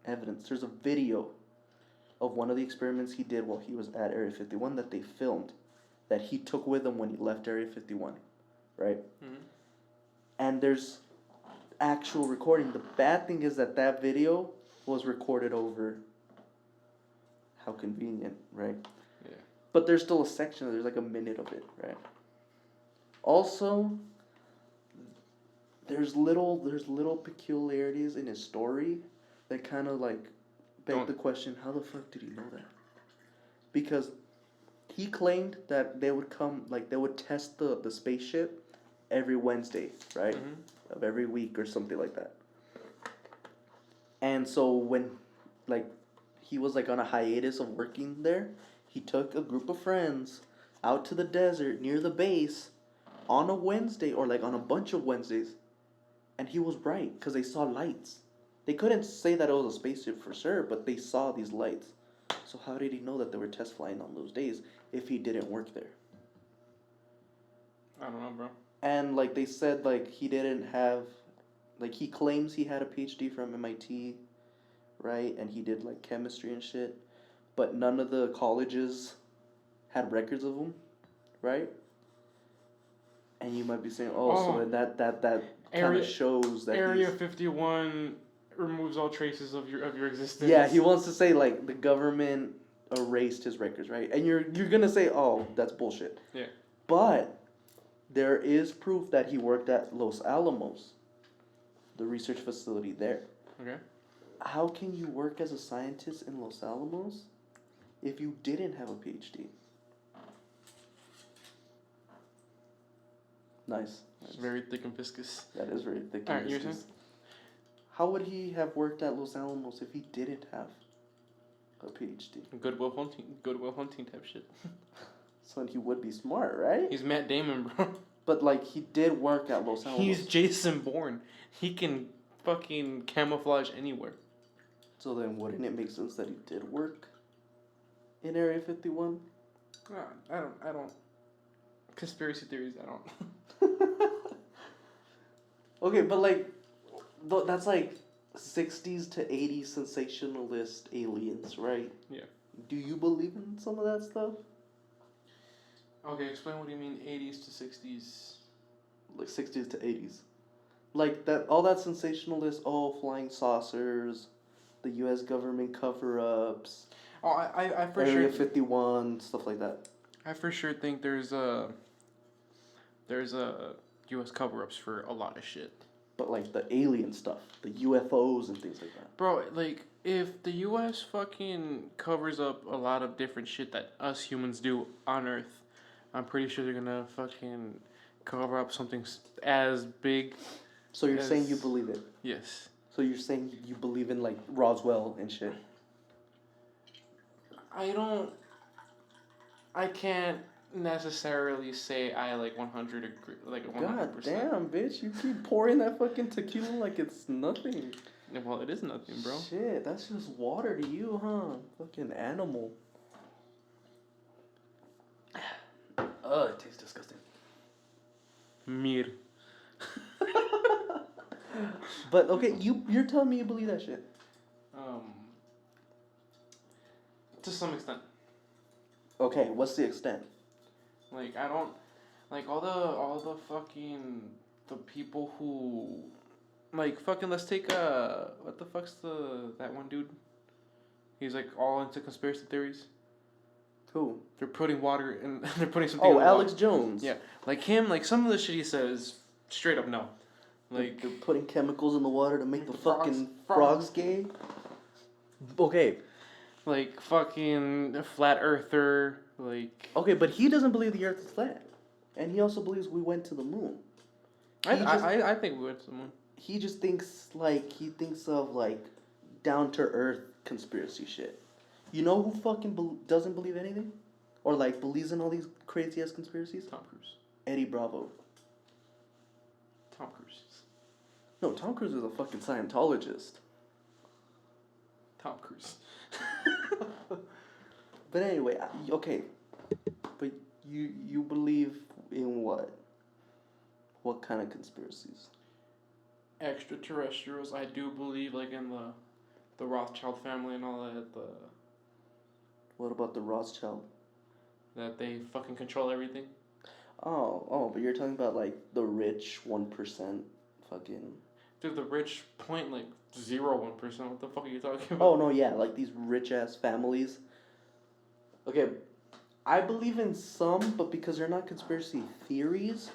evidence. There's a video of one of the experiments he did while he was at Area 51 that they filmed, that he took with him when he left Area 51, right? Mm-hmm. And there's actual recording. The bad thing is that video was recorded over. How convenient, right? Yeah. But there's still a section. There's like a minute of it, right? Also, there's little peculiarities in his story that kind of like beg the question: how the fuck did he know that? Because he claimed that they would test the spaceship every Wednesday, right? Mm-hmm. Of every week or something like that. And so when he was like on a hiatus of working there, he took a group of friends out to the desert near the base on a Wednesday or like on a bunch of Wednesdays, and he was right because they saw lights. They couldn't say that it was a spaceship for sure, but they saw these lights. So how did he know that they were test flying on those days if he didn't work there? I don't know, bro. And like they said, like he didn't have, like he claims he had a PhD from MIT, right? And he did like chemistry and shit, but none of the colleges had records of him, right? And you might be saying, so that kind of shows that Area 51 removes all traces of your existence. Yeah, he wants to say like the government erased his records, right? And you're gonna say, oh, that's bullshit. Yeah. But there is proof that he worked at Los Alamos, the research facility there. Okay. How can you work as a scientist in Los Alamos if you didn't have a PhD? Nice. It's very thick and viscous. That is very thick All and right, viscous. How would he have worked at Los Alamos if he didn't have a PhD? Goodwill Hunting type shit. So he would be smart, right? He's Matt Damon, bro. But like he did work at Los Alamos. He's Jason Bourne. He can fucking camouflage anywhere. So then wouldn't it make sense that he did work in Area 51? I don't. Conspiracy theories, I don't. Okay, but like, that's like 60s to 80s sensationalist aliens, right? Yeah. Do you believe in some of that stuff? Okay, explain what do you mean 80s to 60s? Like 60s to 80s. Like that, all that sensationalist, flying saucers, the U.S. government cover-ups. Oh, I for Area sure. 51, stuff like that. I for sure think there's a U.S. cover-ups for a lot of shit. But like the alien stuff, the UFOs and things like that. Bro, like if the U.S. fucking covers up a lot of different shit that us humans do on Earth, I'm pretty sure they're gonna fucking cover up something as big. So you're saying you as believe it? Yes. So you're saying you believe in like Roswell and shit? I don't. I can't necessarily say I like 100 agree, like 100%. God damn, bitch! You keep pouring that fucking tequila like it's nothing. Well, it is nothing, bro. Shit, that's just water to you, huh? Fucking animal. Ugh, it tastes disgusting. Mir. But okay, you're telling me you believe that shit. Um. To some extent. Okay, what's the extent? Like I don't like all the fucking the people who like fucking let's take what the fuck's that one dude? He's like all into conspiracy theories. Who? They're putting water in they're putting something Oh, in Alex water. Jones. Yeah. Like him, like some of the shit he says straight up no. Like They're putting chemicals in the water to make the fucking frogs. frogs gay. Okay. Like fucking flat earther, like Okay, but he doesn't believe the Earth is flat, and he also believes we went to the moon. I think we went to the moon. He just thinks of like down to earth conspiracy shit. You know who fucking doesn't believe anything, or like believes in all these crazy ass conspiracies? Tom Cruise. Eddie Bravo. Tom Cruise. No, Tom Cruise is a fucking Scientologist. Tom Cruise. But anyway, okay. But you believe in what? What kind of conspiracies? Extraterrestrials. I do believe like in the Rothschild family and all that. What about the Rothschild? That they fucking control everything. Oh, but you're talking about like the rich 1% fucking. Dude, the rich point like 0.1%. What the fuck are you talking about? Oh no, yeah, like these rich ass families. Okay, I believe in some, but because they're not conspiracy theories,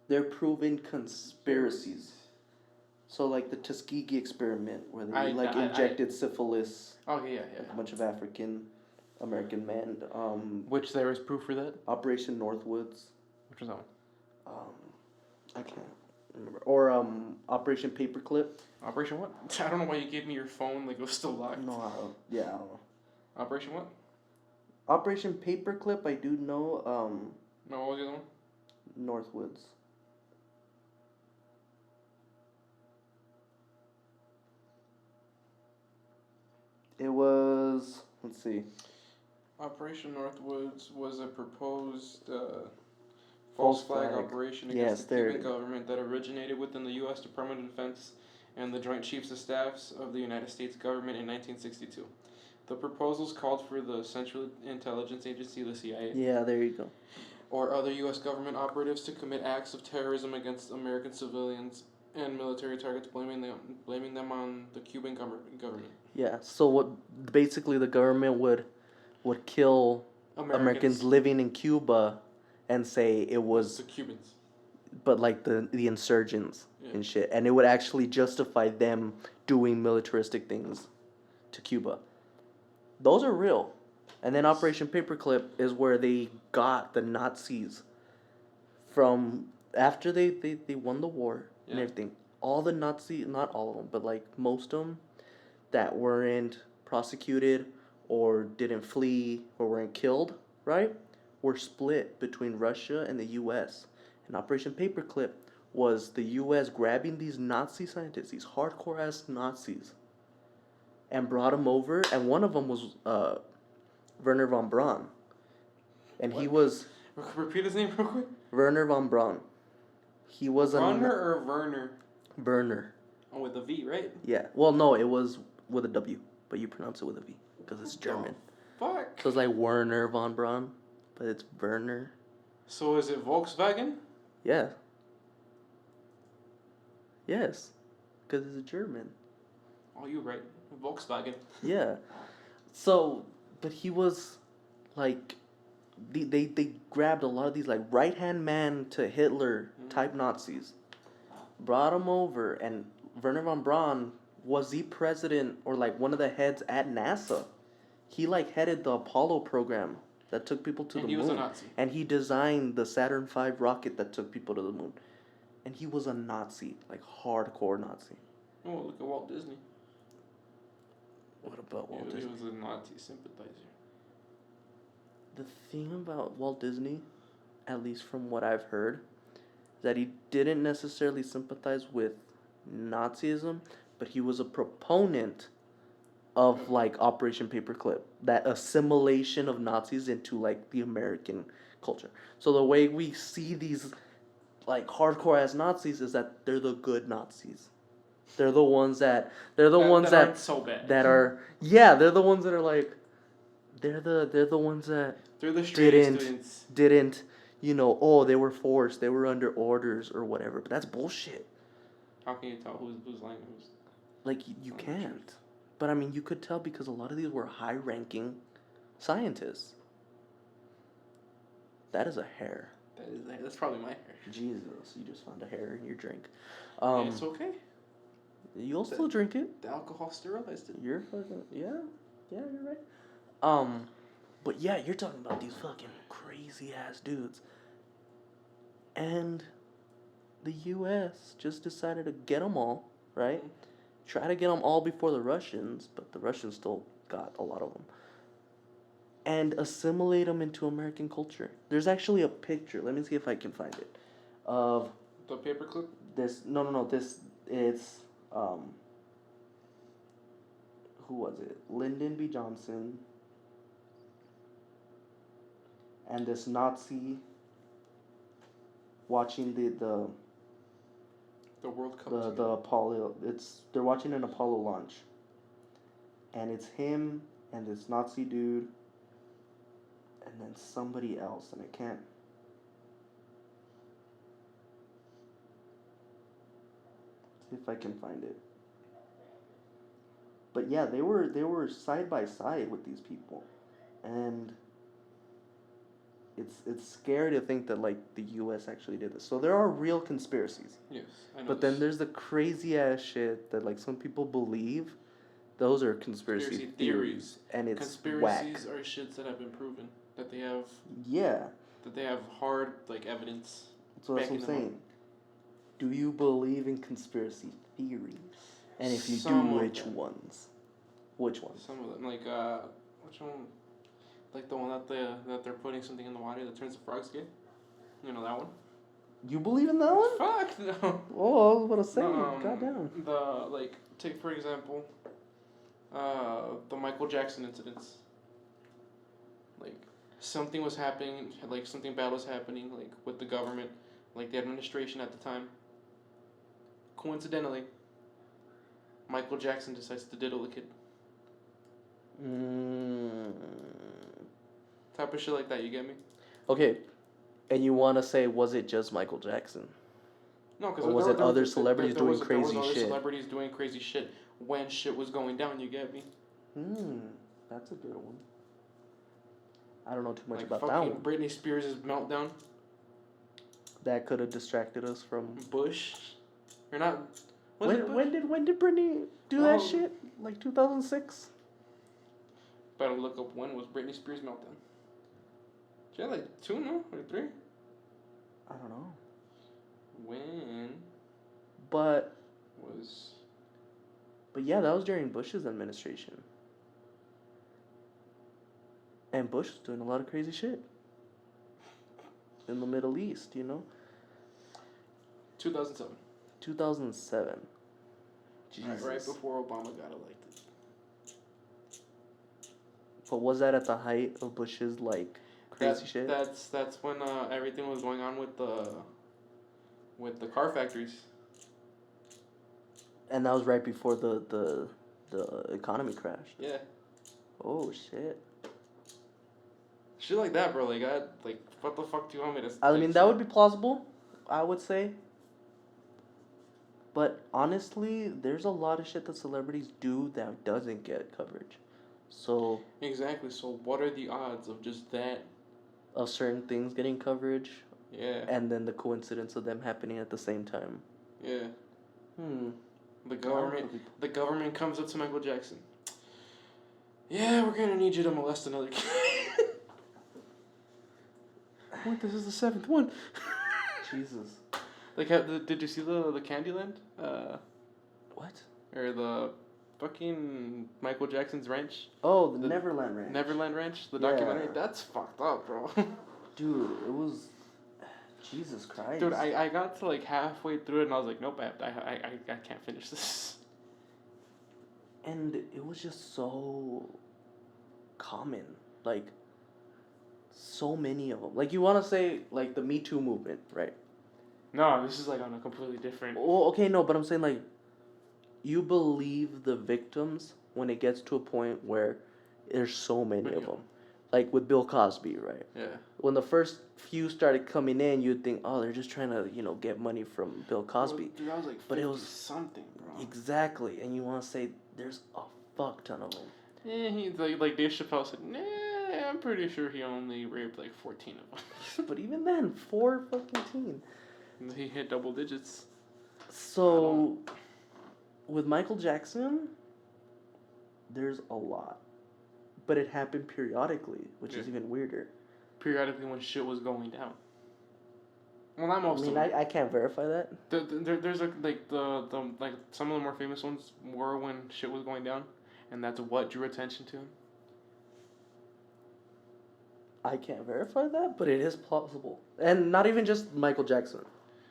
they're proven conspiracies. So like the Tuskegee experiment, where they injected syphilis. Oh yeah. Like a bunch of African American men. Which there is proof for that. Operation Northwoods. Which was that one? I can't remember. Or Operation Paperclip. Operation what? I don't know why you gave me your phone like it was still locked. No, I don't know. Operation what? Operation Paperclip, I do know. No, what was the other one? Northwoods. It was. Let's see. Operation Northwoods was a proposed false flag operation against the Cuban government that originated within the U.S. Department of Defense and the Joint Chiefs of Staffs of the United States government in 1962. The proposals called for the Central Intelligence Agency, the CIA. Yeah, there you go. Or other U.S. government operatives to commit acts of terrorism against American civilians and military targets, blaming them on the Cuban government. Yeah. So what? Basically, the government would kill Americans living in Cuba, and say it was the Cubans. But like the insurgents and shit, and it would actually justify them doing militaristic things to Cuba. Those are real. And then Operation Paperclip is where they got the Nazis from after they won the war and everything. All the Nazi, not all of them, but like most of them that weren't prosecuted or didn't flee or weren't killed, right, were split between Russia and the U.S. And Operation Paperclip was the U.S. grabbing these Nazi scientists, these hardcore ass Nazis, and brought them over. And one of them was Werner von Braun. And he was... Repeat his name real quick. Werner von Braun. He was Werner or Werner? Werner. Oh, with a V, right? Yeah. Well, no, it was with a W, but you pronounce it with a V because it's German. Fuck. So it's like Werner von Braun, but it's Werner. So is it Volkswagen? Yeah. Yes, because it's a German. Oh, you're right. Volkswagen. Yeah. So, but he was like, they grabbed a lot of these like right hand man to Hitler type Nazis, brought them over, and Werner von Braun was he president or like one of the heads at NASA? He like headed the Apollo program that took people to And the he was a moon, Nazi. and he designed the Saturn V rocket that took people to the moon. And he was a Nazi, like hardcore Nazi. Oh, look at Walt Disney. What about Walt He Disney? was a Nazi sympathizer. The thing about Walt Disney, at least from what I've heard, that he didn't necessarily sympathize with Nazism, but he was a proponent of like Operation Paperclip, that assimilation of Nazis into like the American culture. So the way we see these like hardcore ass Nazis is that they're the good Nazis. They're the ones that Aren't so bad. they're the ones that are like they're the ones that They're the straight students. didn't oh, they were forced, they were under orders or whatever, but that's bullshit. How can you tell who's lying? Who's Like you can't. But I mean, you could tell because a lot of these were high-ranking scientists. That is a hair. That's probably my hair. Jesus, you just found a hair in your drink. It's okay. You'll still drink it. The alcohol sterilized it. You're fucking you're right. But yeah, you're talking about these fucking crazy ass dudes, and the U.S. just decided to get them all, right? Try to get them all before the Russians, but the Russians still got a lot of them. And assimilate them into American culture. There's actually a picture. Let me see if I can find it. Of the paperclip. This this it's who was it? Lyndon B. Johnson and this Nazi watching the World Cup. The Apollo. They're watching an Apollo launch, and it's him and this Nazi dude, and then somebody else, and I can't. See if I can find it. But yeah, they were side by side with these people, and it's scary to think that like the U.S. actually did this. So there are real conspiracies. Yes, I know. But then there's the crazy ass shit that like some people believe. Those are conspiracy theories, and it's conspiracies whack. are shits that have been proven that they have. Yeah. That they have hard like evidence. So that's what I'm saying. Do you believe in conspiracy theories? And if you Some do, which ones? Which ones? Some of them, like which one? Like the one that they're putting something in the water that turns the frogs gay. You know that one? You believe in that one? Fuck no. Oh, I was gonna say, goddamn. The take for example, the Michael Jackson incidents. Like something was happening, like something bad was happening, like with the government, like the administration at the time. Coincidentally, Michael Jackson decides to diddle the kid. Type of shit like that, you get me? Okay, and you want to say, was it just Michael Jackson? No, because or was it other celebrities doing crazy shit? There was other celebrities doing crazy shit when shit was going down, you get me? That's a good one. I don't know too much like about that one. Britney Spears' meltdown. That could have distracted us from Bush. Or not. When did Britney do that shit? Like 2006? Better look up when was Britney Spears' meltdown. She had like 2, no? Or 3? I don't know. When But was... But yeah, that was during Bush's administration. And Bush was doing a lot of crazy shit. In the Middle East, you know? 2007. 2007. Jesus. Right before Obama got elected. But was that at the height of Bush's, like, crazy shit? That's when everything was going on with the car factories. And that was right before the economy crashed. Yeah. Oh, shit. Shit like that, bro. Like, what the fuck do you want me to... I mean, that would be plausible, I would say. But honestly, there's a lot of shit that celebrities do that doesn't get coverage. So... Exactly. So what are the odds of just that? Of certain things getting coverage. Yeah. And then the coincidence of them happening at the same time. Yeah. The government comes up to Michael Jackson. Yeah, we're gonna need you to molest another kid. What? This is the seventh one. Jesus. Like, did you see the Candyland? What? Or the fucking Michael Jackson's Ranch? Oh, the Neverland Ranch. Neverland Ranch, the Yeah. documentary. That's fucked up, bro. Dude, it was. Jesus Christ. Dude, I got to like halfway through it and I was like, nope, I can't finish this. And it was just so common. Like, so many of them. Like, you want to say, like, the Me Too movement, right? No, this is like on a completely different. Well, okay, no, but I'm saying, like, you believe the victims when it gets to a point where there's so many of them. Like with Bill Cosby, right? Yeah. When the first few started coming in, you'd think, oh, they're just trying to, get money from Bill Cosby. Well, dude, I was like 50 but it was something, bro. Exactly, and you want to say there's a fuck ton of them. Yeah, he's like Dave Chappelle said, nah, I'm pretty sure he only raped like 14 of them. But even then, 4 fucking teen. He hit double digits. So, with Michael Jackson, there's a lot. But it happened periodically, which is even weirder. Periodically when shit was going down. Well, not most of them. I can't verify that. There's like some of the more famous ones were when shit was going down, and that's what drew attention to him. I can't verify that, but it is plausible. And not even just Michael Jackson,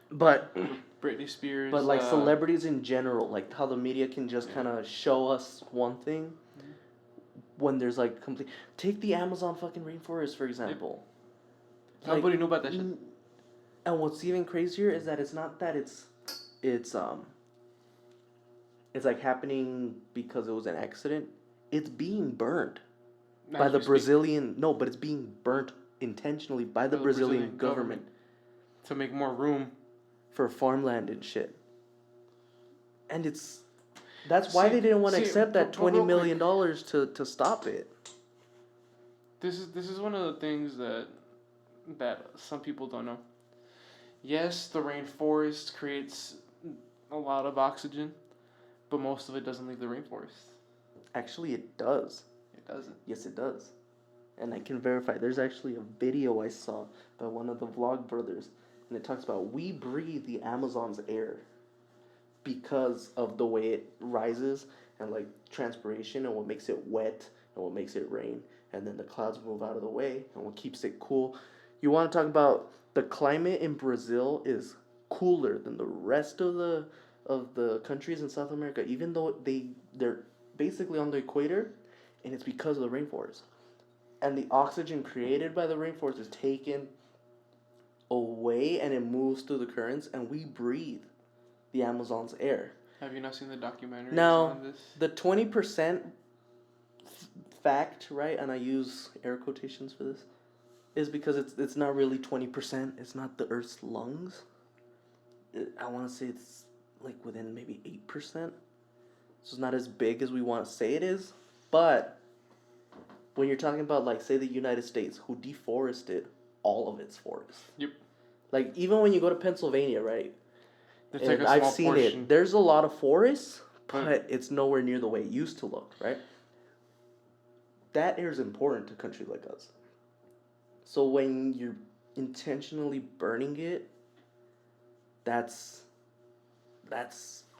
but Britney Spears. But like celebrities in general, like how the media can just kind of show us one thing when there's like complete. Take the Amazon fucking rainforest for example. Like, nobody knew about that shit. And what's even crazier is that it's not that it's like happening because it was an accident. It's being burned by the Brazilian. No, but it's being burnt intentionally by the Brazilian government to make more room for farmland and shit. And that's why they didn't want to accept that $20 million to stop it. This is one of the things that some people don't know. Yes, the rainforest creates a lot of oxygen, but most of it doesn't leave the rainforest. Actually, it does. It doesn't. Yes, it does. And I can verify. There's actually a video I saw by one of the vlog brothers, and it talks about we breathe the Amazon's air because of the way it rises and like transpiration and what makes it wet and what makes it rain, and then the clouds move out of the way and what keeps it cool. You want to talk about the climate in Brazil is cooler than the rest of the countries in South America, even though they're basically on the equator, and it's because of the rainforest. And the oxygen created by the rainforest is taken away and it moves through the currents, and we breathe the Amazon's air. Have you not seen the documentary on this? The 20% fact, right, and I use air quotations for this, is because it's not really 20%. It's not the Earth's lungs. I want to say it's like within maybe 8%. So it's not as big as we want to say it is. But when you're talking about, like, say the United States, who deforested all of its forests. Yep. Like, even when you go to Pennsylvania, right? And I've seen it. There's a lot of forests, but it's nowhere near the way it used to look, right? That air is important to a country like us. So when you're intentionally burning it, that's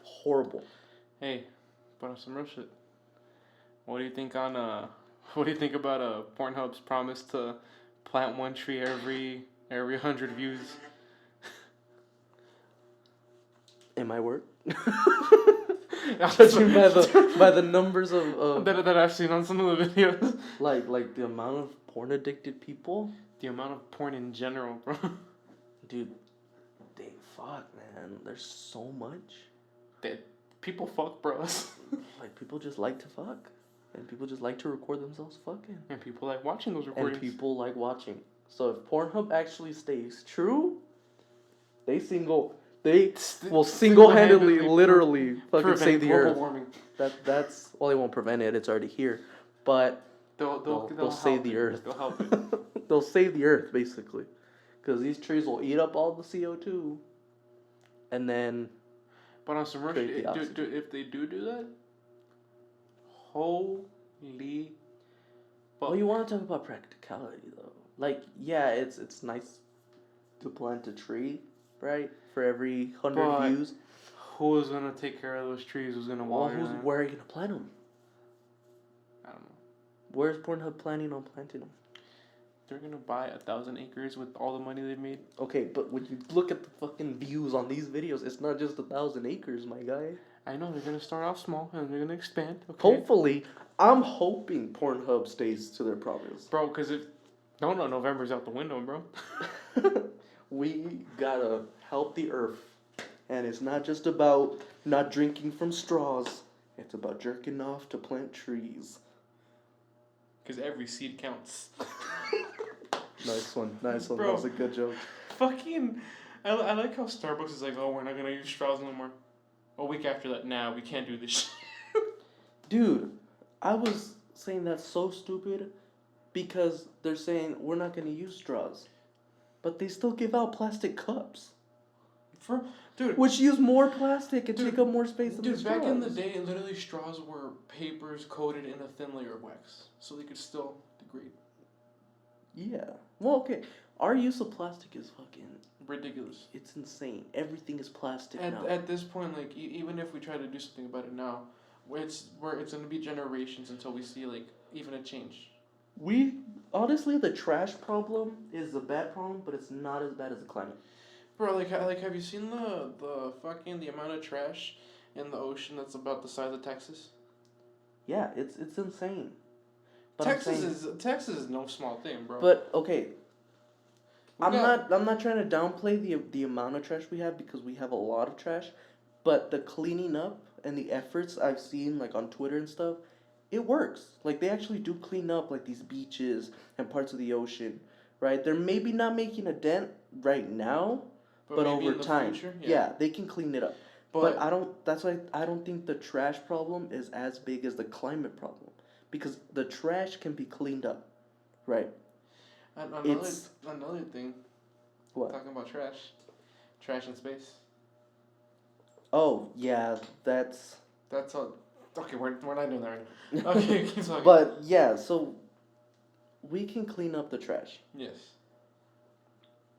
horrible. Hey, but on some real shit. What do you think about Pornhub's promise to plant one tree every 100 views? Am I work? Judging by the numbers of that I've seen on some of the videos. Like the amount of porn addicted people. The amount of porn in general, bro. Dude, fuck, man. There's so much. People fuck, bros. Like, people just like to fuck. And people just like to record themselves fucking. And people like watching those recordings. And people like watching. So if Pornhub actually stays true, they will single-handedly, literally fucking save the earth. Warming. That's well, they won't prevent it. It's already here, but they'll save the earth. They'll help it. They'll save the earth basically, because these trees will eat up all the CO2, and then But on some real create the shit, oxygen. if they do that, holy fuck. Well, you want to talk about practicality though. Like, yeah, it's nice to plant a tree, right? For every 100 But views. who's gonna take care of those trees? Who's gonna Well, water them? where are you gonna plant them? I don't know. Where's Pornhub planning on planting them? They're gonna buy 1,000 acres with all the money they made. Okay, but when you look at the fucking views on these videos, it's not just 1,000 acres, my guy. I know they're gonna start off small and they're gonna expand. Okay. Hopefully, I'm hoping Pornhub stays to their promise. Bro, because if don't know November's out the window, bro. We gotta help the earth, and it's not just about not drinking from straws. It's about jerking off to plant trees. Because every seed counts. Nice one, nice one. Bro. That was a good joke. Fucking, I like how Starbucks is like, oh, we're not gonna use straws no more. A week after that, nah, we can't do this shit. Dude, I was saying that's so stupid because they're saying we're not gonna use straws, but they still give out plastic cups, Dude, which use more plastic and Dude, take up more space than the dude, straws. back in the day, literally straws were papers coated in a thin layer of wax, so they could still degrade. Yeah. Well, okay. Our use of plastic is fucking Ridiculous. It's insane. Everything is plastic now. At this point, like even if we try to do something about it now, it's gonna be generations until we see like even a change. We honestly, the trash problem is a bad problem, but it's not as bad as the climate. Bro, like have you seen the amount of trash in the ocean that's about the size of Texas? Yeah, it's insane. But Texas is no small thing, bro. But okay, I'm not trying to downplay the amount of trash we have because we have a lot of trash, but the cleaning up and the efforts I've seen like on Twitter and stuff, it works. Like they actually do clean up like these beaches and parts of the ocean, right? They're maybe not making a dent right now, but maybe over in the time, future, yeah, they can clean it up. But I don't. That's why I don't think the trash problem is as big as the climate problem, because the trash can be cleaned up, right? another thing. What? Talking about trash in space. Oh yeah, that's. That's all. Okay, we're not doing that right now. Okay, keep talking. But yeah, so we can clean up the trash, Yes.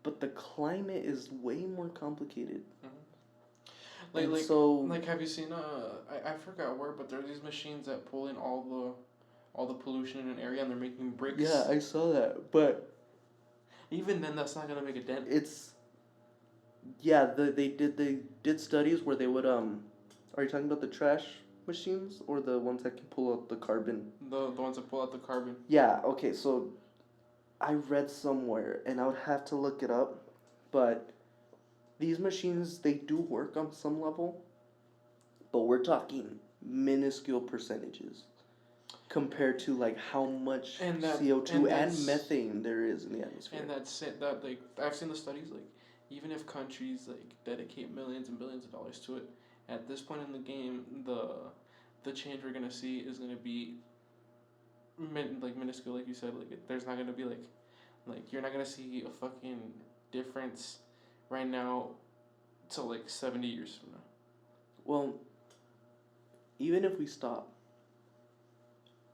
but the climate is way more complicated. Mm-hmm. And so have you seen I forgot where, but there are these machines that pull in all the pollution in an area and they're making bricks. yeah, I saw that, but even then that's not gonna make a dent. it's they did studies where they would Are you talking about the trash machines or the ones that can pull out the carbon? The ones that pull out the carbon. Yeah, okay, so I read somewhere and I would have to look it up, but these machines they do work on some level, but we're talking minuscule percentages compared to like how much CO2 and methane there is in the atmosphere. And that's it. That like I've seen the studies like even if countries like dedicate millions and billions of dollars to it, at this point in the game, the change we're gonna see is gonna be minuscule, like you said. Like there's not gonna be like you're not gonna see a fucking difference right now till like 70 years from now. Well, even if we stop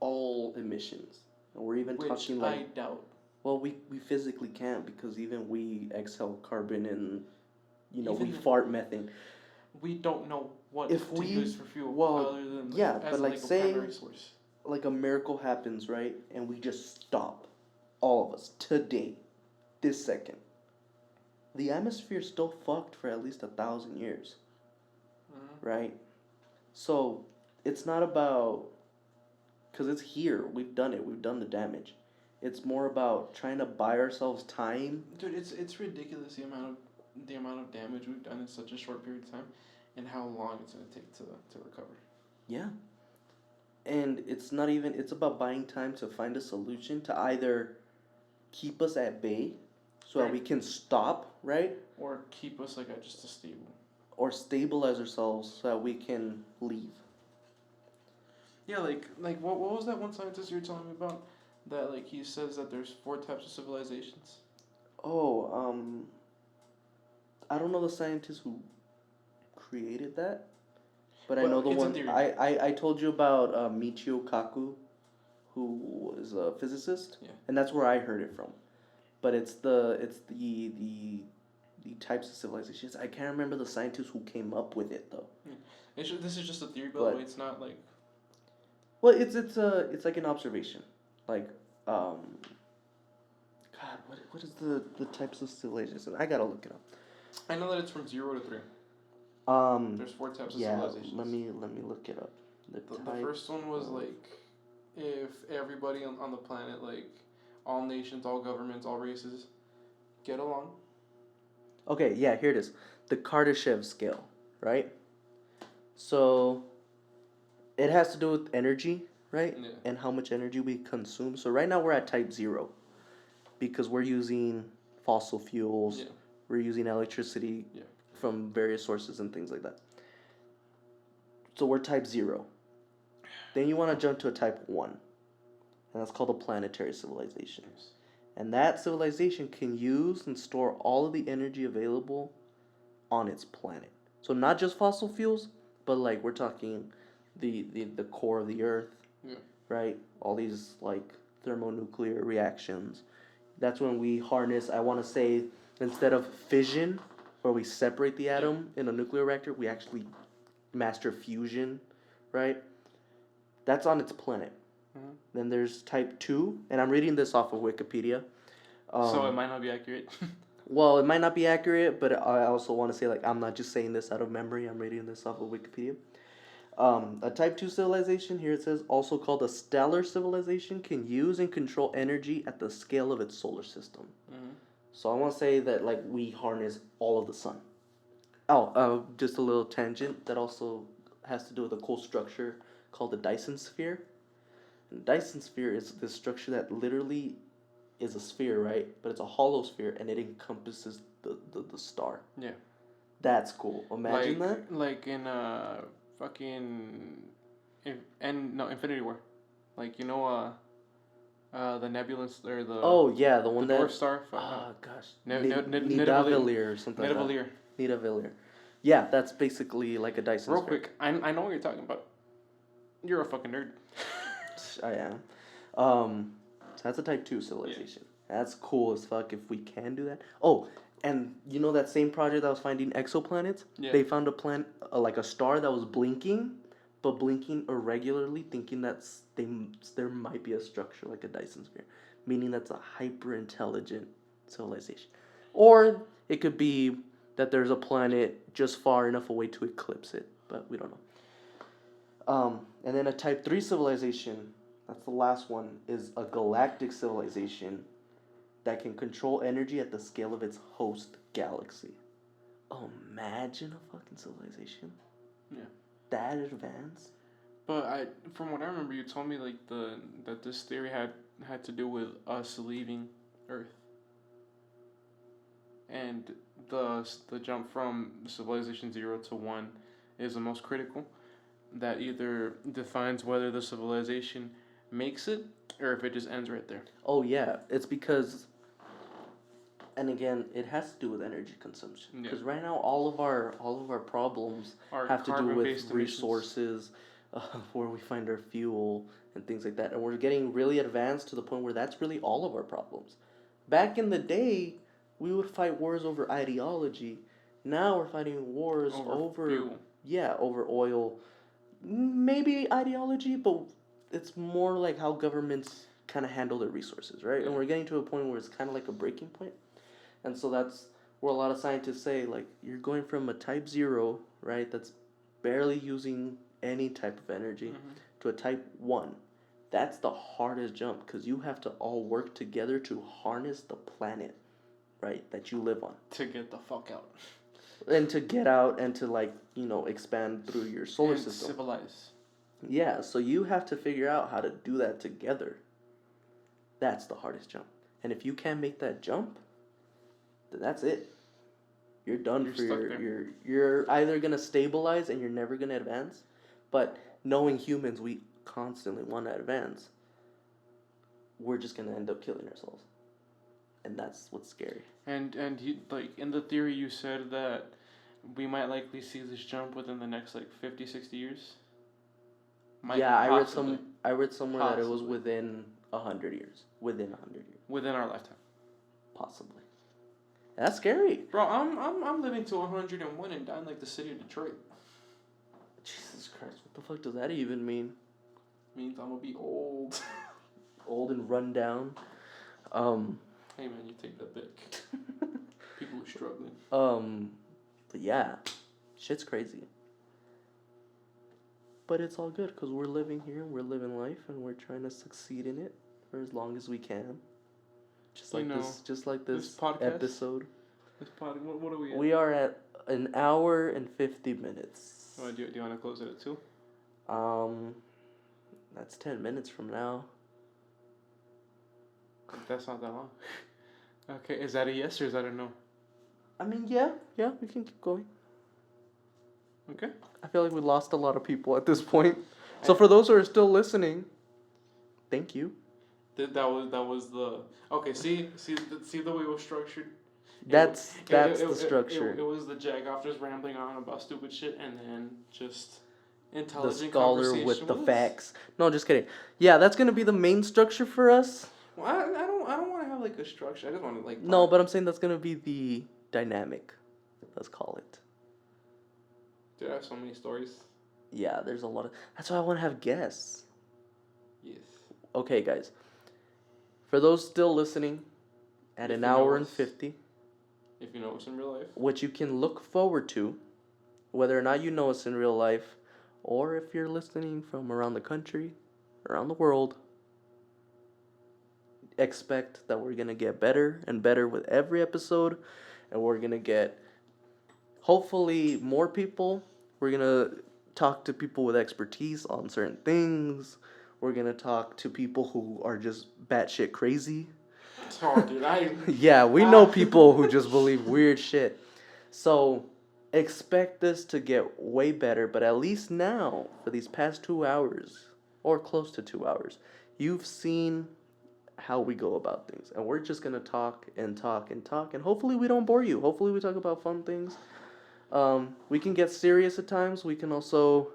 all emissions, and we're even talking like I doubt. Well, we physically can't because even we exhale carbon and Even we fart methane. We don't know what If to we- use for fuel well, other than yeah, as but like a say primary source. like a miracle happens, right? And we just stop, all of us today, this second. The atmosphere's still fucked for at least 1,000 years, Mm-hmm. right? So it's not about because it's here. We've done it. We've done the damage. It's more about trying to buy ourselves time. Dude, it's ridiculous the amount of damage we've done in such a short period of time, and how long it's gonna take to recover. Yeah. And it's not even, it's about buying time to find a solution to either keep us at bay so that we can stop, right? Or keep us like at just a stable. Or stabilize ourselves so that we can leave. Yeah, like what was that one scientist you were telling me about? That like he says that there's 4 types of civilizations. Oh, I don't know the scientist who created that, but I But know the it's a one theory. I told you about Michio Kaku, who was a physicist, Yeah. and that's where I heard it from. But it's the types of civilizations. I can't remember the scientists who came up with it though. This is just a theory, by the But way. It's not like well, it's like an observation, like God, what is the types of civilizations? I gotta look it up. I know that it's from 0 to 3. There's 4 types of Yeah, civilizations. let me look it up. The first one was like if everybody on the planet, like all nations, all governments, all races, get along. Okay, yeah, here it is. The Kardashev scale, right? So it has to do with energy, right? Yeah. And how much energy we consume. So right now we're at type 0 because we're using fossil fuels. Yeah. We're using electricity Yeah. from various sources and things like that. So we're type 0. Then you want to jump to a type 1. And that's called a planetary civilization. Yes. And that civilization can use and store all of the energy available on its planet. So not just fossil fuels, but like we're talking the core of the earth, Yeah. right? All these like thermonuclear reactions. That's when we harness, I want to say, instead of fission, where we separate the atom in a nuclear reactor, we actually master fusion, right? That's on its planet. Mm-hmm. Then there's type 2, and I'm reading this off of Wikipedia. So it might not be accurate. Well, it might not be accurate, but I also want to say, like, I'm not just saying this out of memory. I'm reading this off of Wikipedia. A type 2 civilization, here it says, also called a stellar civilization, can use and control energy at the scale of its solar system. Mm-hmm. So I want to say that, like, we harness all of the sun. Oh, just a little tangent that also has to do with a cool structure called the Dyson sphere. And the Dyson sphere is this structure that literally is a sphere, right? But it's a hollow sphere and it encompasses the star. Yeah. That's cool. Imagine that. Like in fucking Infinity War, like the nebulous or the Oh yeah, the one the that. dwarf star. Oh gosh. Nidavellir. Or something like Nidavellir. that. Nidavellir. Yeah, that's basically like a Dyson Real sphere. quick, I know what you're talking about. You're a fucking nerd. I am. So that's a type 2 civilization. Yeah. That's cool as fuck if we can do that. Oh, and you know that same project that was finding exoplanets? Yeah. They found a planet, like a star that was blinking, but blinking irregularly, thinking there might be a structure like a Dyson sphere, meaning that's a hyper intelligent civilization. Or it could be that there's a planet just far enough away to eclipse it, but we don't know. And then a type 3 civilization, that's the last one, is a galactic civilization that can control energy at the scale of its host galaxy. Oh, imagine a fucking civilization. Yeah. That advanced. But from what I remember, you told me like that this theory had to do with us leaving Earth, and the jump from civilization 0 to 1 is the most critical. That either defines whether the civilization makes it or if it just ends right there. Oh yeah, it's because, and again, it has to do with energy consumption. Because right now, all of our problems have to do with resources, where we find our fuel and things like that. And we're getting really advanced to the point where that's really all of our problems. Back in the day, we would fight wars over ideology. Now we're fighting wars over fuel. Yeah, over oil. Maybe ideology, but it's more like how governments kind of handle their resources, right? Yeah. And we're getting to a point where it's kind of like a breaking point. And so that's where a lot of scientists say, like, you're going from a type 0, right, that's barely using any type of energy, to a type 1. That's the hardest jump because you have to all work together to harness the planet, right, that you live on. To get the fuck out. And to get out and to, like, expand through your solar system. Civilize. Yeah, so you have to figure out how to do that together. That's the hardest jump. And if you can't make that jump, then that's it. You're done. You're either gonna stabilize and you're never gonna advance. But knowing humans, we constantly want to advance. We're just gonna end up killing ourselves. And that's what's scary. And you, like in the theory you said that we might likely see this jump within the next like 50, 60 years. Yeah, Possibly. I read somewhere that it was Possibly. within 100 years. Within 100 years, Within our lifetime. possibly. That's scary. Bro, I'm living to 101 and dying like the city of Detroit. Jesus Christ, what the fuck does that even mean? Means I'm gonna be old. Old and run down. Hey man, you take that back. People are struggling. But yeah, shit's crazy. But it's all good because we're living here, we're living life, and we're trying to succeed in it for as long as we can. Just like this podcast? episode. What are we at? We are at an hour and 50 minutes. Oh, do you want to close it at 2? That's 10 minutes from now. That's not that long. Okay, is that a yes or is that a no? I mean, yeah, we can keep going. Okay. I feel like we lost a lot of people at this point. So for those who are still listening, thank you. That was the okay. See the way it was structured. That's the structure. It was the Jagoff just rambling on about stupid shit, and then just The intelligent scholar conversation with the us. facts. No, just kidding. Yeah, that's gonna be the main structure for us. Well, I don't want to have like a structure. I just want to like. No, but I'm saying that's gonna be the dynamic. Let's call it. Dude, I have so many stories. Yeah, there's a lot of. That's why I want to have guests. Yes. Okay, guys. For those still listening, at If an you know hour and us. 50, If you know us in real life. what you can look forward to, whether or not you know us in real life, or if you're listening from around the country, around the world, expect that we're going to get better and better with every episode, and we're going to get hopefully more people. We're going to talk to people with expertise on certain things. We're going to talk to people who are just batshit crazy. Oh, dude, Yeah, we know people who just believe weird shit. So expect this to get way better, but at least now, for these past 2 hours, or close to 2 hours, you've seen how we go about things. And we're just going to talk and talk and talk, and hopefully we don't bore you. Hopefully we talk about fun things. We can get serious at times. We can also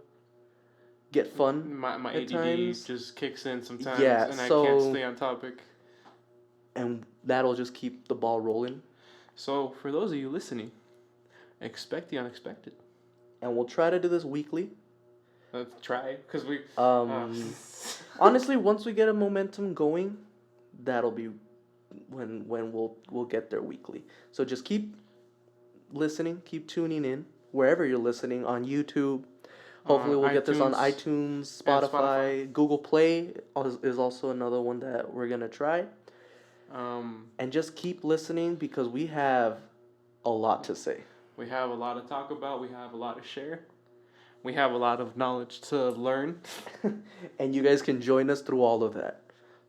get fun my at ADD times. just kicks in sometimes, Yeah, and I so- can't stay on topic. And that'll just keep the ball rolling. So for those of you listening, expect the unexpected. And we'll try to do this weekly. Let's try, because we. Honestly, once we get a momentum going, that'll be when we'll get there weekly. So just keep listening, keep tuning in wherever you're listening on YouTube. Hopefully, we'll get this on iTunes, Spotify, Google Play is also another one that we're gonna try. And just keep listening because we have a lot to say. We have a lot to talk about. We have a lot to share. We have a lot of knowledge to learn. And you guys can join us through all of that.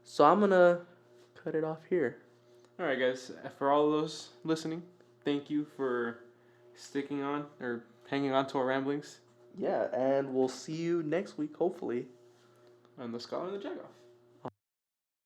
So I'm going to cut it off here. All right, guys. For all of those listening, thank you for sticking on or hanging on to our ramblings. Yeah, and we'll see you next week, hopefully. On the Scholar and the Jagoff.